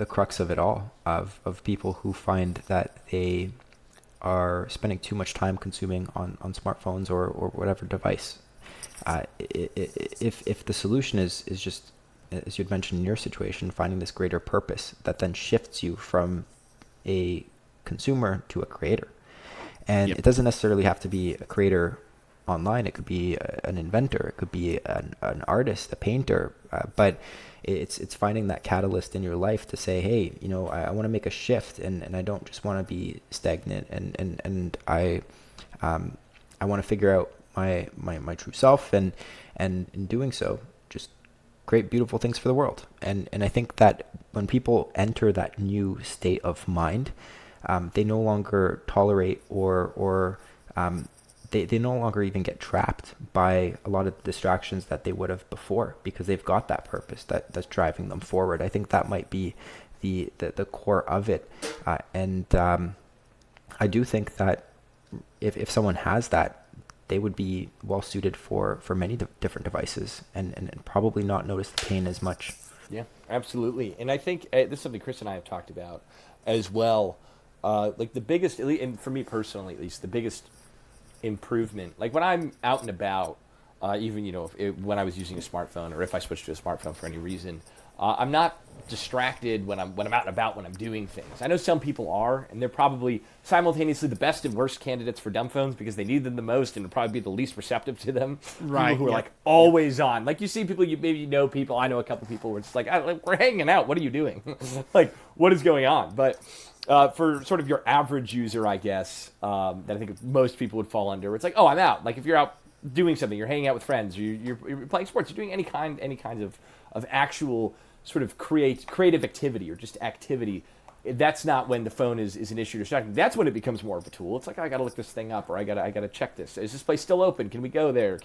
crux of it all, of people who find that they are spending too much time consuming on smartphones or whatever device. If the solution is just, as you'd mentioned in your situation, finding this greater purpose that then shifts you from a consumer to a creator. And Yep. It doesn't necessarily have to be a creator online. It could be an inventor. It could be an artist, a painter. But it's finding that catalyst in your life to say, hey, I want to make a shift, and I don't just want to be stagnant, and I want to figure out my true self, and in doing so, just create beautiful things for the world. And I think that when people enter that new state of mind, they no longer tolerate or they no longer even get trapped by a lot of distractions that they would have before, because they've got that purpose that's driving them forward. I think that might be the core of it. And I do think that if someone has that, they would be well suited for many different devices and probably not notice the pain as much. Yeah, absolutely. And I think this is something Chris and I have talked about as well. Like the biggest, and for me personally at least, the biggest improvement, like when I'm out and about, even when I was using a smartphone, or if I switched to a smartphone for any reason, I'm not distracted when I'm out and about when I'm doing things. I know some people are, and they're probably simultaneously the best and worst candidates for dumb phones because they need them the most and will probably be the least receptive to them. Right. People who are like always on. Like you see people, maybe know people. I know a couple people where it's like, we're hanging out. What are you doing? Like, what is going on? But for sort of your average user, I guess, that I think most people would fall under, it's like, oh, I'm out. Like if you're out doing something, you're hanging out with friends, you're playing sports, you're doing any kind of actual sort of creative activity or just activity, that's not when the phone is an issue or distracting. That's when it becomes more of a tool. It's like, I got to look this thing up, or I got to check this. Is this place still open? Can we go there?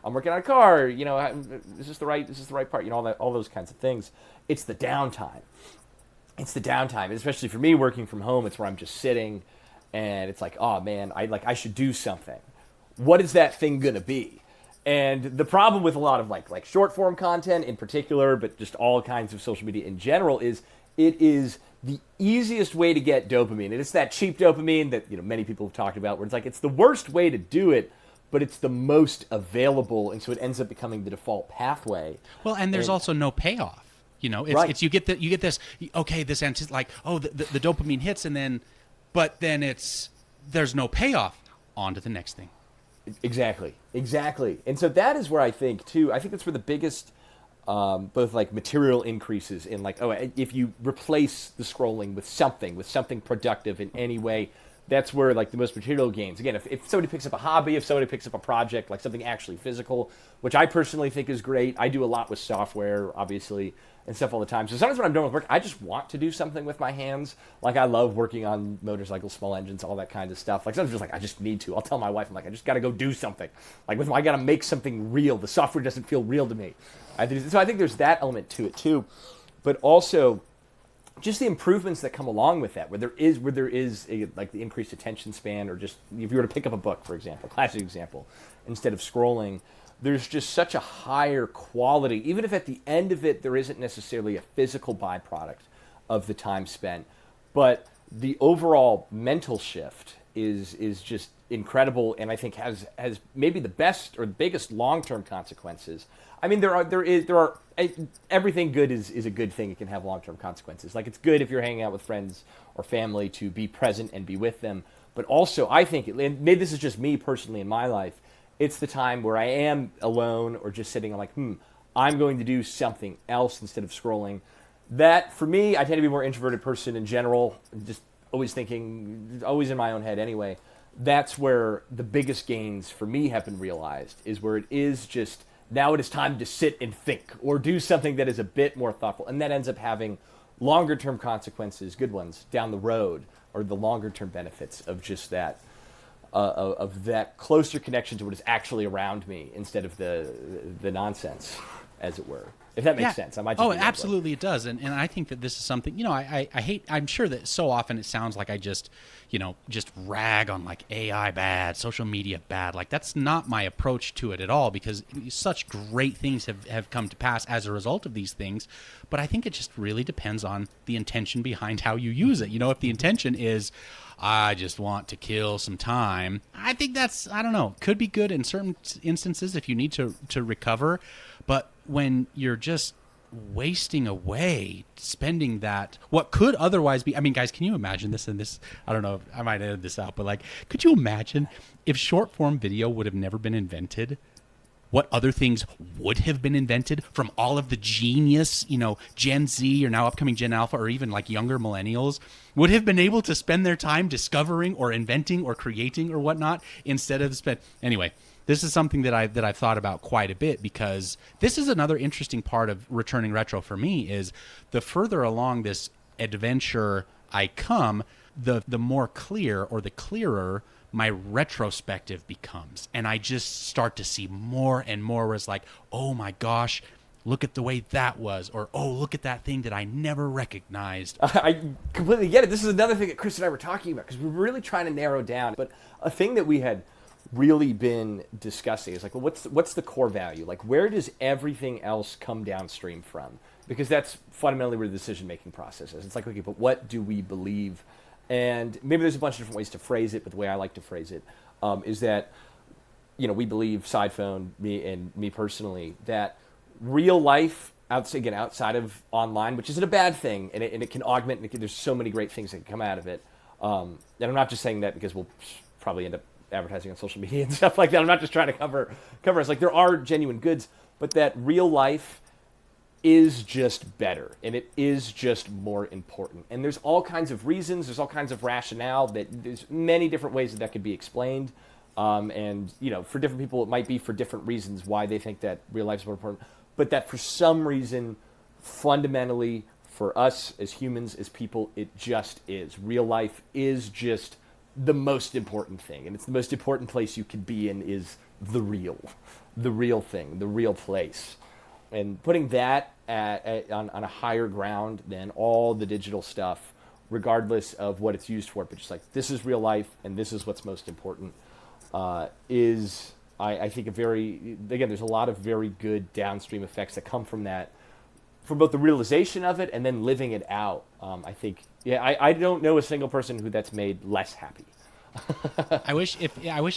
I'm working on a car, is this the right part? All those kinds of things. It's the downtime. And especially for me working from home, it's where I'm just sitting and it's like, oh man, I should do something. What is that thing going to be? And the problem with a lot of like short form content in particular, but just all kinds of social media in general, is it is the easiest way to get dopamine. And it's that cheap dopamine that many people have talked about, where it's like it's the worst way to do it, but it's the most available, and so it ends up becoming the default pathway. Well, and there's also no payoff. Right. It's you get this. Okay, this like the dopamine hits, but then there's no payoff. On to the next thing. Exactly. And so that is where I think that's where the biggest, both like material increases in if you replace the scrolling with something productive in any way, that's where like the most material gains. Again, if somebody picks up a hobby, if somebody picks up a project, like something actually physical, which I personally think is great. I do a lot with software, obviously, and stuff all the time. So sometimes when I'm done with work, I just want to do something with my hands. Like I love working on motorcycles, small engines, all that kind of stuff. Like sometimes just like I just need to. I'll tell my wife, I'm like, I just got to go do something. Like I got to make something real. The software doesn't feel real to me. So I think there's that element to it too, but also just the improvements that come along with that, where there is like the increased attention span, or just if you were to pick up a book, for example, classic example, instead of scrolling, there's just such a higher quality, even if at the end of it there isn't necessarily a physical byproduct of the time spent, but the overall mental shift is just incredible, and I think has maybe the best or the biggest long-term consequences. I mean, there are everything good is a good thing. It can have long-term consequences. Like it's good if you're hanging out with friends or family to be present and be with them. But also, I think, and maybe this is just me personally in my life, it's the time where I am alone or just sitting. I'm like, I'm going to do something else instead of scrolling. That, for me, I tend to be a more introverted person in general, just always thinking, always in my own head anyway. That's where the biggest gains for me have been realized, is where it is just, now it is time to sit and think or do something that is a bit more thoughtful. And that ends up having longer term consequences, good ones, down the road, or the longer term benefits of just that, of that closer connection to what is actually around me instead of the nonsense, as it were. If that makes sense. I might just absolutely it does. And I think that this is something, I hate, I'm sure that so often it sounds like I just rag on like AI bad, social media bad. Like that's not my approach to it at all, because such great things have come to pass as a result of these things. But I think it just really depends on the intention behind how you use it. If the intention is, I just want to kill some time, I think that's, I don't know, could be good in certain instances if you need to recover. But when you're just wasting away, spending that, what could otherwise be, I mean, guys, can you imagine this? And this, I don't know, I might edit this out, but like, could you imagine if short form video would have never been invented? What other things would have been invented from all of the genius, Gen Z or now upcoming Gen Alpha, or even like younger millennials would have been able to spend their time discovering or inventing or creating or whatnot, instead of anyway, This is something that I've thought about quite a bit, because this is another interesting part of returning retro for me. Is the further along this adventure I come, the more clear, or the clearer, my retrospective becomes, and I just start to see more and more where it's like, oh my gosh, look at the way that was, or oh, look at that thing that I never recognized. I completely get it. This is another thing that Chris and I were talking about, because we're really trying to narrow down. But a thing that we had really been discussing is like, well, what's the core value? Like, where does everything else come downstream from? Because that's fundamentally where the decision-making process is. It's like, okay, but what do we believe? And maybe there's a bunch of different ways to phrase it, but the way I like to phrase it is that, we believe, Sidephone, me personally, that real life, outside of online, which isn't a bad thing, and it can augment, and there's so many great things that can come out of it. And I'm not just saying that because we'll probably end up advertising on social media and stuff like that. I'm not just trying to cover us. Like, there are genuine goods, but that real life is just better, and it is just more important. And there's all kinds of reasons, there's all kinds of rationale, that there's many different ways that could be explained. And, for different people, it might be for different reasons why they think that real life is more important. But that for some reason, fundamentally, for us as humans, as people, it just is. Real life is just the most important thing. And it's the most important place you could be in, is the real thing, the real place. And putting that on a higher ground than all the digital stuff, regardless of what it's used for, but just like, this is real life and this is what's most important, is, I think, there's a lot of very good downstream effects that come from that, from both the realization of it and then living it out. I think, I don't know a single person who that's made less happy. I wish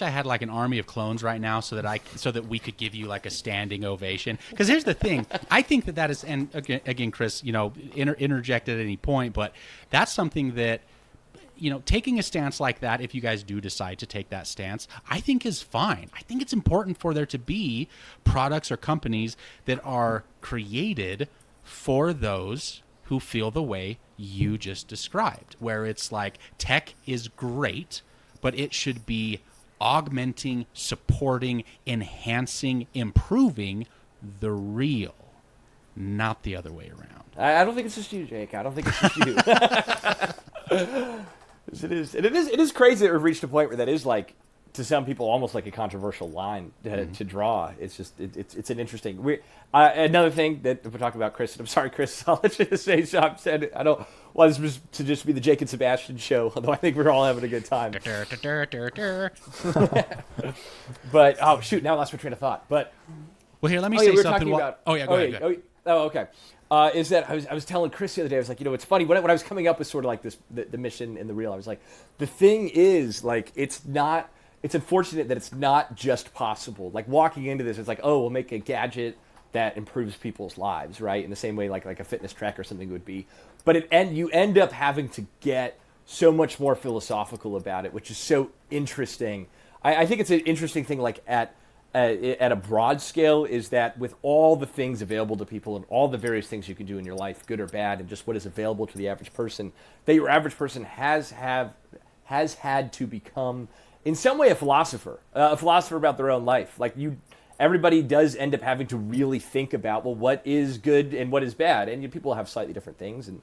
I had like an army of clones right now, so that we could give you like a standing ovation. Because here's the thing, I think that is, and again, Chris, interject at any point, but that's something that, taking a stance like that, if you guys do decide to take that stance, I think is fine. I think it's important for there to be products or companies that are created for those who feel the way you just described, where it's like, tech is great, but it should be augmenting, supporting, enhancing, improving the real, not the other way around. I don't think it's just you, Jake. I don't think it's just you. It is crazy that we've reached a point where that is, like, to some people, almost like a controversial line to draw. It's just it's an interesting. Another thing that we're talking about, Chris. And I'm sorry, Chris. I'll let you say. So I've said I don't want this to just be the Jake and Sebastian show. Although I think we're all having a good time. But oh shoot, now I lost my train of thought. But well, here, let me say something. Go ahead. Okay. Is that I was telling Chris the other day, I was like, it's funny, when I was coming up with sort of like this, the mission and the real, I was like, the thing is, like, it's unfortunate that it's not just possible. Like, walking into this, it's like, oh, we'll make a gadget that improves people's lives, right? In the same way like a fitness track or something would be. But you end up having to get so much more philosophical about it, which is so interesting. I think it's an interesting thing, like, at a broad scale, is that with all the things available to people and all the various things you can do in your life, good or bad, and just what is available to the average person, that your average person has had to become, in some way, a philosopher about their own life. Like, everybody does end up having to really think about, well, what is good and what is bad, and people have slightly different things, and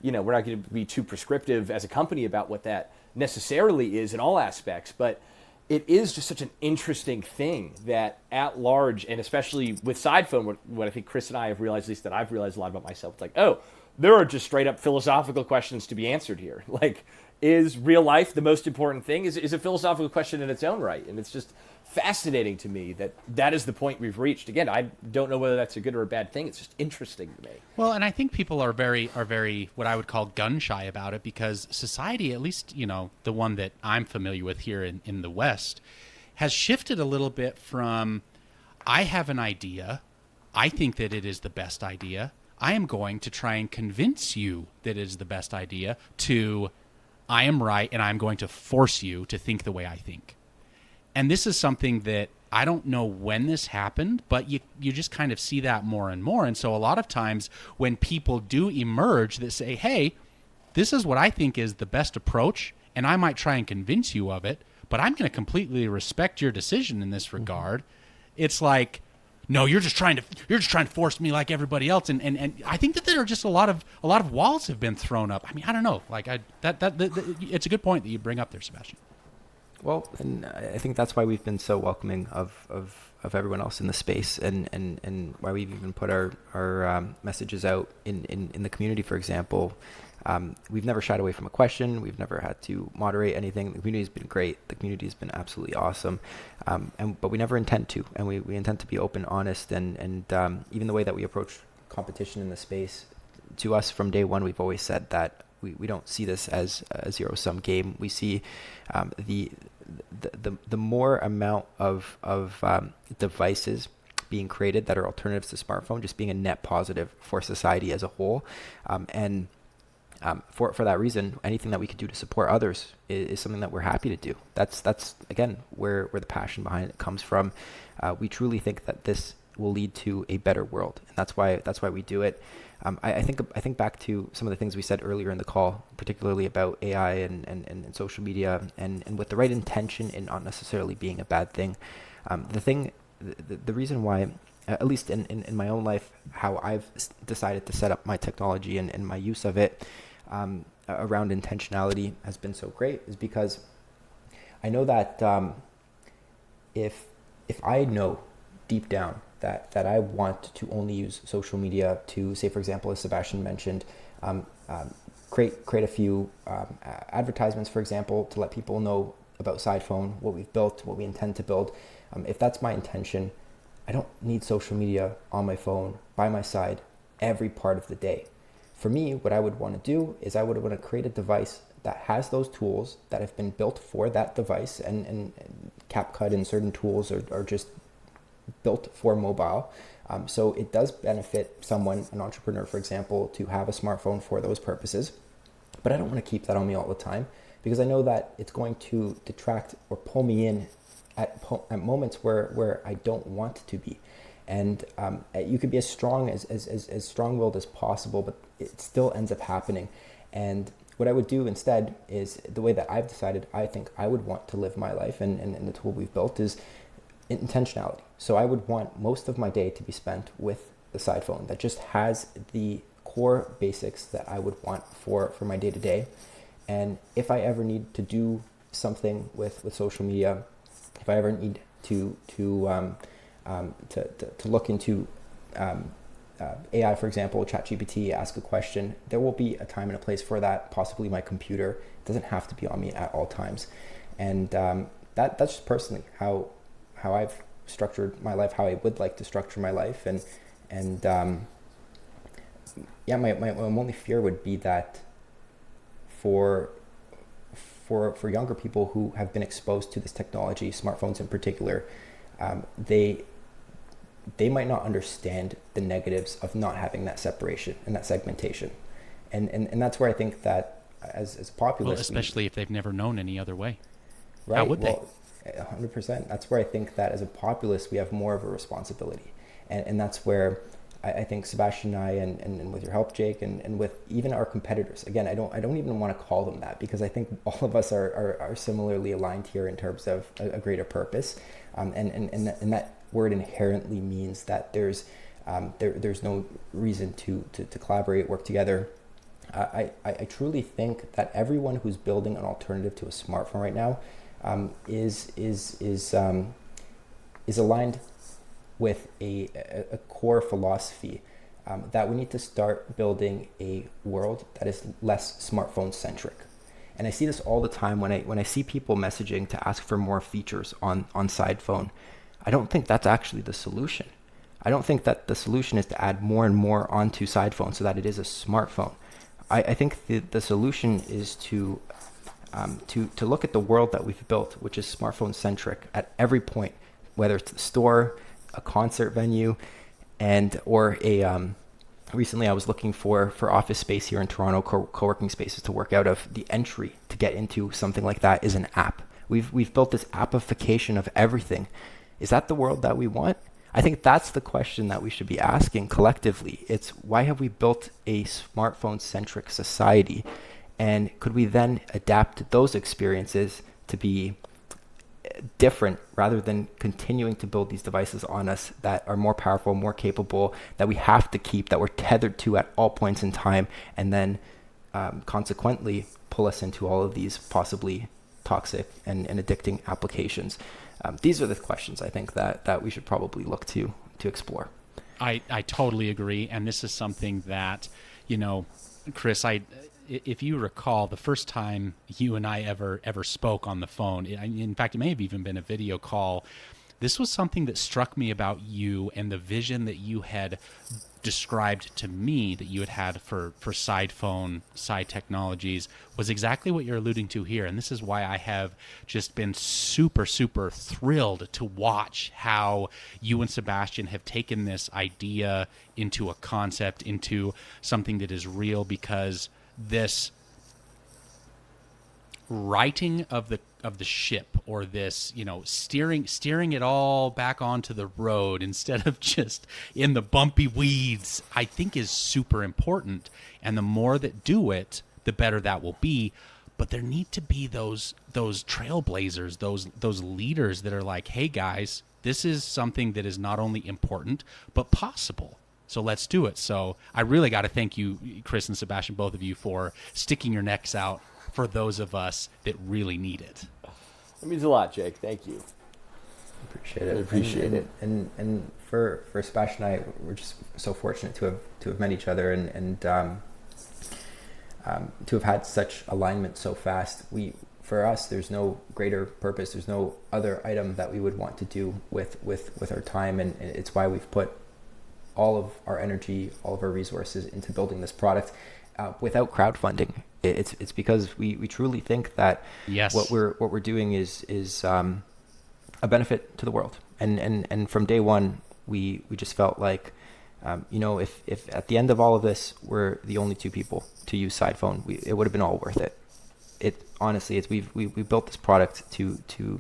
we're not going to be too prescriptive as a company about what that necessarily is in all aspects, but it is just such an interesting thing that at large, and especially with Sidephone, what I think Chris and I have realized, at least that I've realized a lot about myself, it's like, oh, there are just straight up philosophical questions to be answered here. Like, is real life the most important thing? Is a philosophical question in its own right. And it's just fascinating to me that is the point we've reached. Again, I don't know whether that's a good or a bad thing. It's just interesting to me. Well, and I think people are very what I would call gun shy about it, because society, at least, the one that I'm familiar with here in the West, has shifted a little bit from, I have an idea, I think that it is the best idea, I am going to try and convince you that it is the best idea, to, I am right and I'm going to force you to think the way I think. And this is something that I don't know when this happened, but you just kind of see that more and more. And so a lot of times when people do emerge that say, hey, this is what I think is the best approach, and I might try and convince you of it, but I'm going to completely respect your decision in this regard. It's like, no, you're just trying to force me like everybody else, and I think that there are just a lot of walls have been thrown up. I mean, I don't know, like it's a good point that you bring up there, Sebastian. Well, and I think that's why we've been so welcoming of everyone else in the space, and why we've even put our messages out in the community. For example, we've never shied away from a question. We've never had to moderate anything. The community's been great. The community's been absolutely awesome, but we never intend to, and we intend to be open, honest, and even the way that we approach competition in the space. To us, from day one, we've always said that we don't see this as a zero-sum game. We see the more amount of devices being created that are alternatives to smartphone, just being a net positive for society as a whole, and for that reason, anything that we could do to support others is something that we're happy to do. That's again where the passion behind it comes from. We truly think that this will lead to a better world, and that's why we do it. I think back to some of the things we said earlier in the call, particularly about AI and social media, and with the right intention and not necessarily being a bad thing. The reason why, at least in my own life, how I've decided to set up my technology and my use of it around intentionality has been so great is because I know that if I know deep down that I want to only use social media to, say, for example, as Sebastian mentioned, create a few advertisements, for example, to let people know about Sidephone, what we've built, what we intend to build. If that's my intention, I don't need social media on my phone by my side every part of the day. For me, what I would want to do is I would want to create a device that has those tools that have been built for that device, and CapCut and certain tools are just built for mobile. So it does benefit someone, an entrepreneur, for example, to have a smartphone for those purposes. But I don't want to keep that on me all the time because I know that it's going to detract or pull me in at moments where I don't want to be. And you could be as strong as strong-willed as possible, but it still ends up happening. And what I would do instead is the way that I've decided I think I would want to live my life, and the tool we've built is intentionality. So I would want most of my day to be spent with the Sidephone that just has the core basics that I would want for my day-to-day. And if I ever need to do something with social media, if I ever need to look into AI, for example, ChatGPT, ask a question, there will be a time and a place for that, possibly my computer. It doesn't have to be on me at all times. And that's just personally how I've structured my life, how I would like to structure my life. And my only fear would be that for younger people who have been exposed to this technology, smartphones in particular, they might not understand the negatives of not having that separation and that segmentation. And that's where I think that as a populace... Well, especially if they've never known any other way. Right. How would they? 100%. That's where I think that as a populace, we have more of a responsibility. And that's where I think Sebastian and I, and with your help, Jake, and with even our competitors, again, I don't even want to call them that because I think all of us are similarly aligned here in terms of a greater purpose. And that word inherently means that there's no reason to collaborate, work together. I truly think that everyone who's building an alternative to a smartphone right now is aligned with a core philosophy that we need to start building a world that is less smartphone-centric. And I see this all the time when I see people messaging to ask for more features on Sidephone. I don't think that's actually the solution. I don't think that the solution is to add more and more onto Sidephone so that it is a smartphone. I think the solution is to look at the world that we've built, which is smartphone-centric at every point, whether it's the store, a concert venue, or a recently I was looking for office space here in Toronto, co-working spaces to work out of. The entry to get into something like that is an app. We've built this appification of everything. Is that the world that we want? I think that's the question that we should be asking collectively. It's why have we built a smartphone-centric society? And could we then adapt those experiences to be different, rather than continuing to build these devices on us that are more powerful, more capable, that we have to keep, that we're tethered to at all points in time, and then consequently pull us into all of these possibly toxic and addicting applications. These are the questions I think that we should probably look to explore. I totally agree. And this is something that, Chris, if you recall, the first time you and I ever spoke on the phone, in fact, it may have even been a video call, this was something that struck me about you and the vision that you had described to me that you had for Sidephone, Side Technologies, was exactly what you're alluding to here. And this is why I have just been super, super thrilled to watch how you and Sebastian have taken this idea into a concept, into something that is real, because this righting of the ship, or this, steering it all back onto the road instead of just in the bumpy weeds, I think is super important. And the more that do it, the better that will be. But there need to be those trailblazers, those leaders that are like, hey guys, this is something that is not only important but possible. So let's do it. So I really got to thank you, Chris and Sebastian, both of you, for sticking your necks out for those of us that really need it. It means a lot, Jake. Thank you. Appreciate it. I appreciate it. And for Sebastian and I, we're just so fortunate to have met each other and to have had such alignment so fast. For us, there's no greater purpose. There's no other item that we would want to do with our time, and it's why we've put all of our energy, all of our resources into building this product without crowdfunding. It's because we truly think that yes, what we're doing is a benefit to the world. And from day one, we just felt like, if at the end of all of this, we're the only two people to use Sidephone, it would have been all worth it. It honestly, we built this product to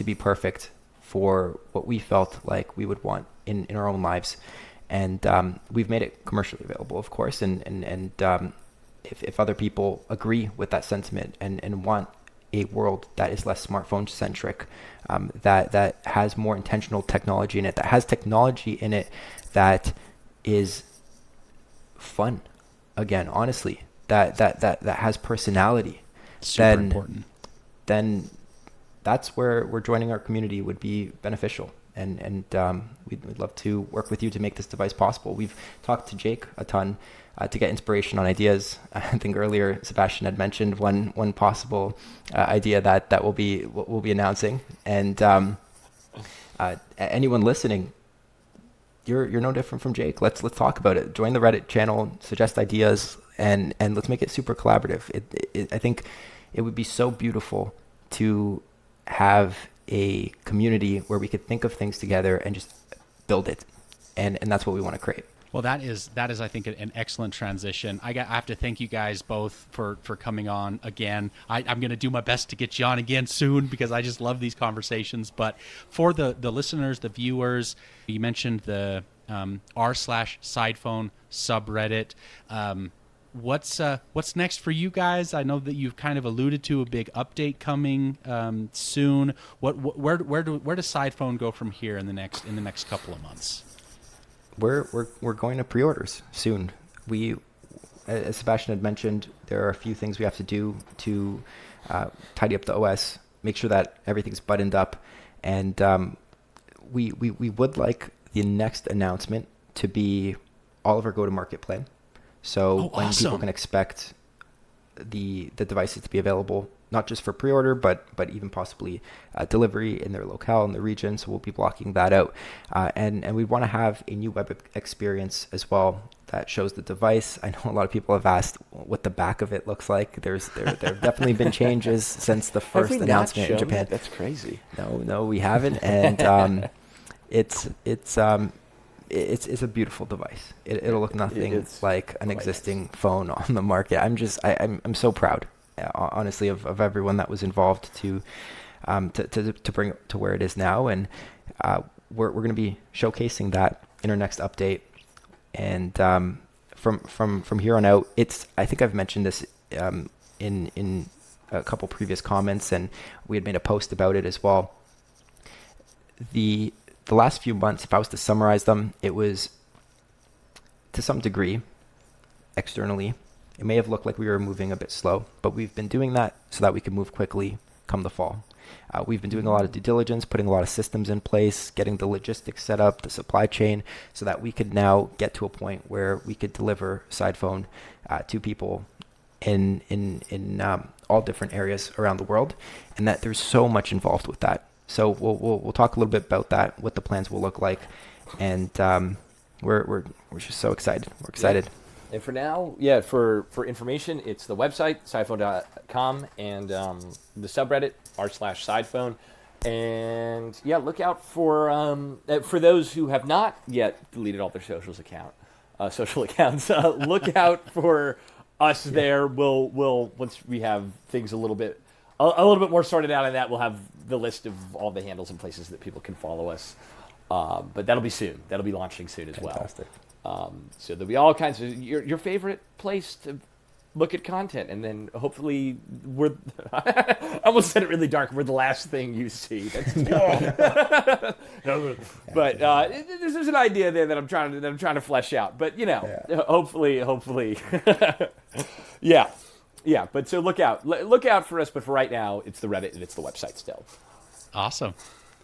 be perfect for what we felt like we would want in our own lives. And we've made it commercially available, of course. And if other people agree with that sentiment and want a world that is less smartphone-centric, that has more intentional technology in it, that has technology in it that is fun, again, honestly, that has personality, super important, then that's where joining our community would be beneficial. And we'd love to work with you to make this device possible. We've talked to Jake a ton to get inspiration on ideas. I think earlier Sebastian had mentioned one possible idea that we'll be announcing. And anyone listening, you're no different from Jake. Let's talk about it. Join the Reddit channel, suggest ideas, and let's make it super collaborative. I think it would be so beautiful to have a community where we could think of things together and just build it, and that's what we want to create. Well, that is I think an excellent transition. I have to thank you guys both for coming on again. I'm going to do my best to get you on again soon, because I just love these conversations. But for the listeners, the viewers, you mentioned the r/Sidephone subreddit. What's next for you guys? I know that you've kind of alluded to a big update coming soon. Where does Sidephone go from here in the next couple of months? We're going to pre-orders soon. We, as Sebastian had mentioned, there are a few things we have to do to tidy up the OS, make sure that everything's buttoned up, and we would like the next announcement to be all of our go-to-market plan. So when awesome. People can expect the devices to be available, not just for pre-order, but even possibly delivery in their locale, in the region. So we'll be blocking that out. And we want to have a new web experience as well that shows the device. I know a lot of people have asked what the back of it looks like. There have definitely been changes since the first announcement in Japan. That's crazy. No, we haven't. And it's a beautiful device. It'll look nothing like an existing phone on the market. I'm so proud, honestly, of everyone that was involved to bring it to where it is now. And we're going to be showcasing that in our next update. And from here on out, I think I've mentioned this in a couple previous comments, and we had made a post about it as well. The last few months, if I was to summarize them, it was, to some degree, externally, it may have looked like we were moving a bit slow, but we've been doing that so that we can move quickly come the fall. We've been doing a lot of due diligence, putting a lot of systems in place, getting the logistics set up, the supply chain, so that we could now get to a point where we could deliver Sidephone to people in all different areas around the world, and that there's so much involved with that. So we'll talk a little bit about that, what the plans will look like, and we're just so excited. We're excited. Yeah. And for now, for information, it's the website, sidephone.com, and the subreddit, r/Sidephone. And look out for those who have not yet deleted all their social accounts. Look out for us there. We'll once we have things a little bit more sorted out on that, we'll have the list of all the handles and places that people can follow us. But that'll be soon. That'll be launching soon as Fantastic. well. So there'll be all kinds of your favorite place to look at content, and then hopefully I almost said it really dark. We're the last thing you see. That's but this is an idea there that I'm trying to flesh out. But hopefully, yeah. But so look out for us. But for right now, it's the Reddit and it's the website still. Awesome.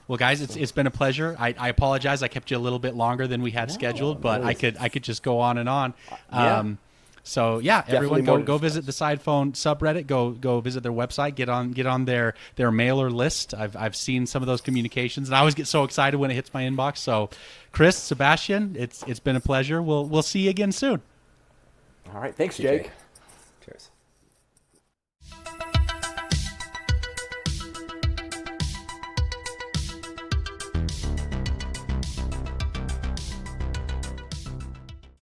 Well, guys, it's been a pleasure. I apologize. I kept you a little bit longer than we had scheduled, but I could just go on and on. So everyone go visit the Sidephone subreddit. Go visit their website. Get on their mailer list. I've seen some of those communications, and I always get so excited when it hits my inbox. So, Chris, Sebastian, it's been a pleasure. We'll see you again soon. All right. Thanks, Jake. Cheers.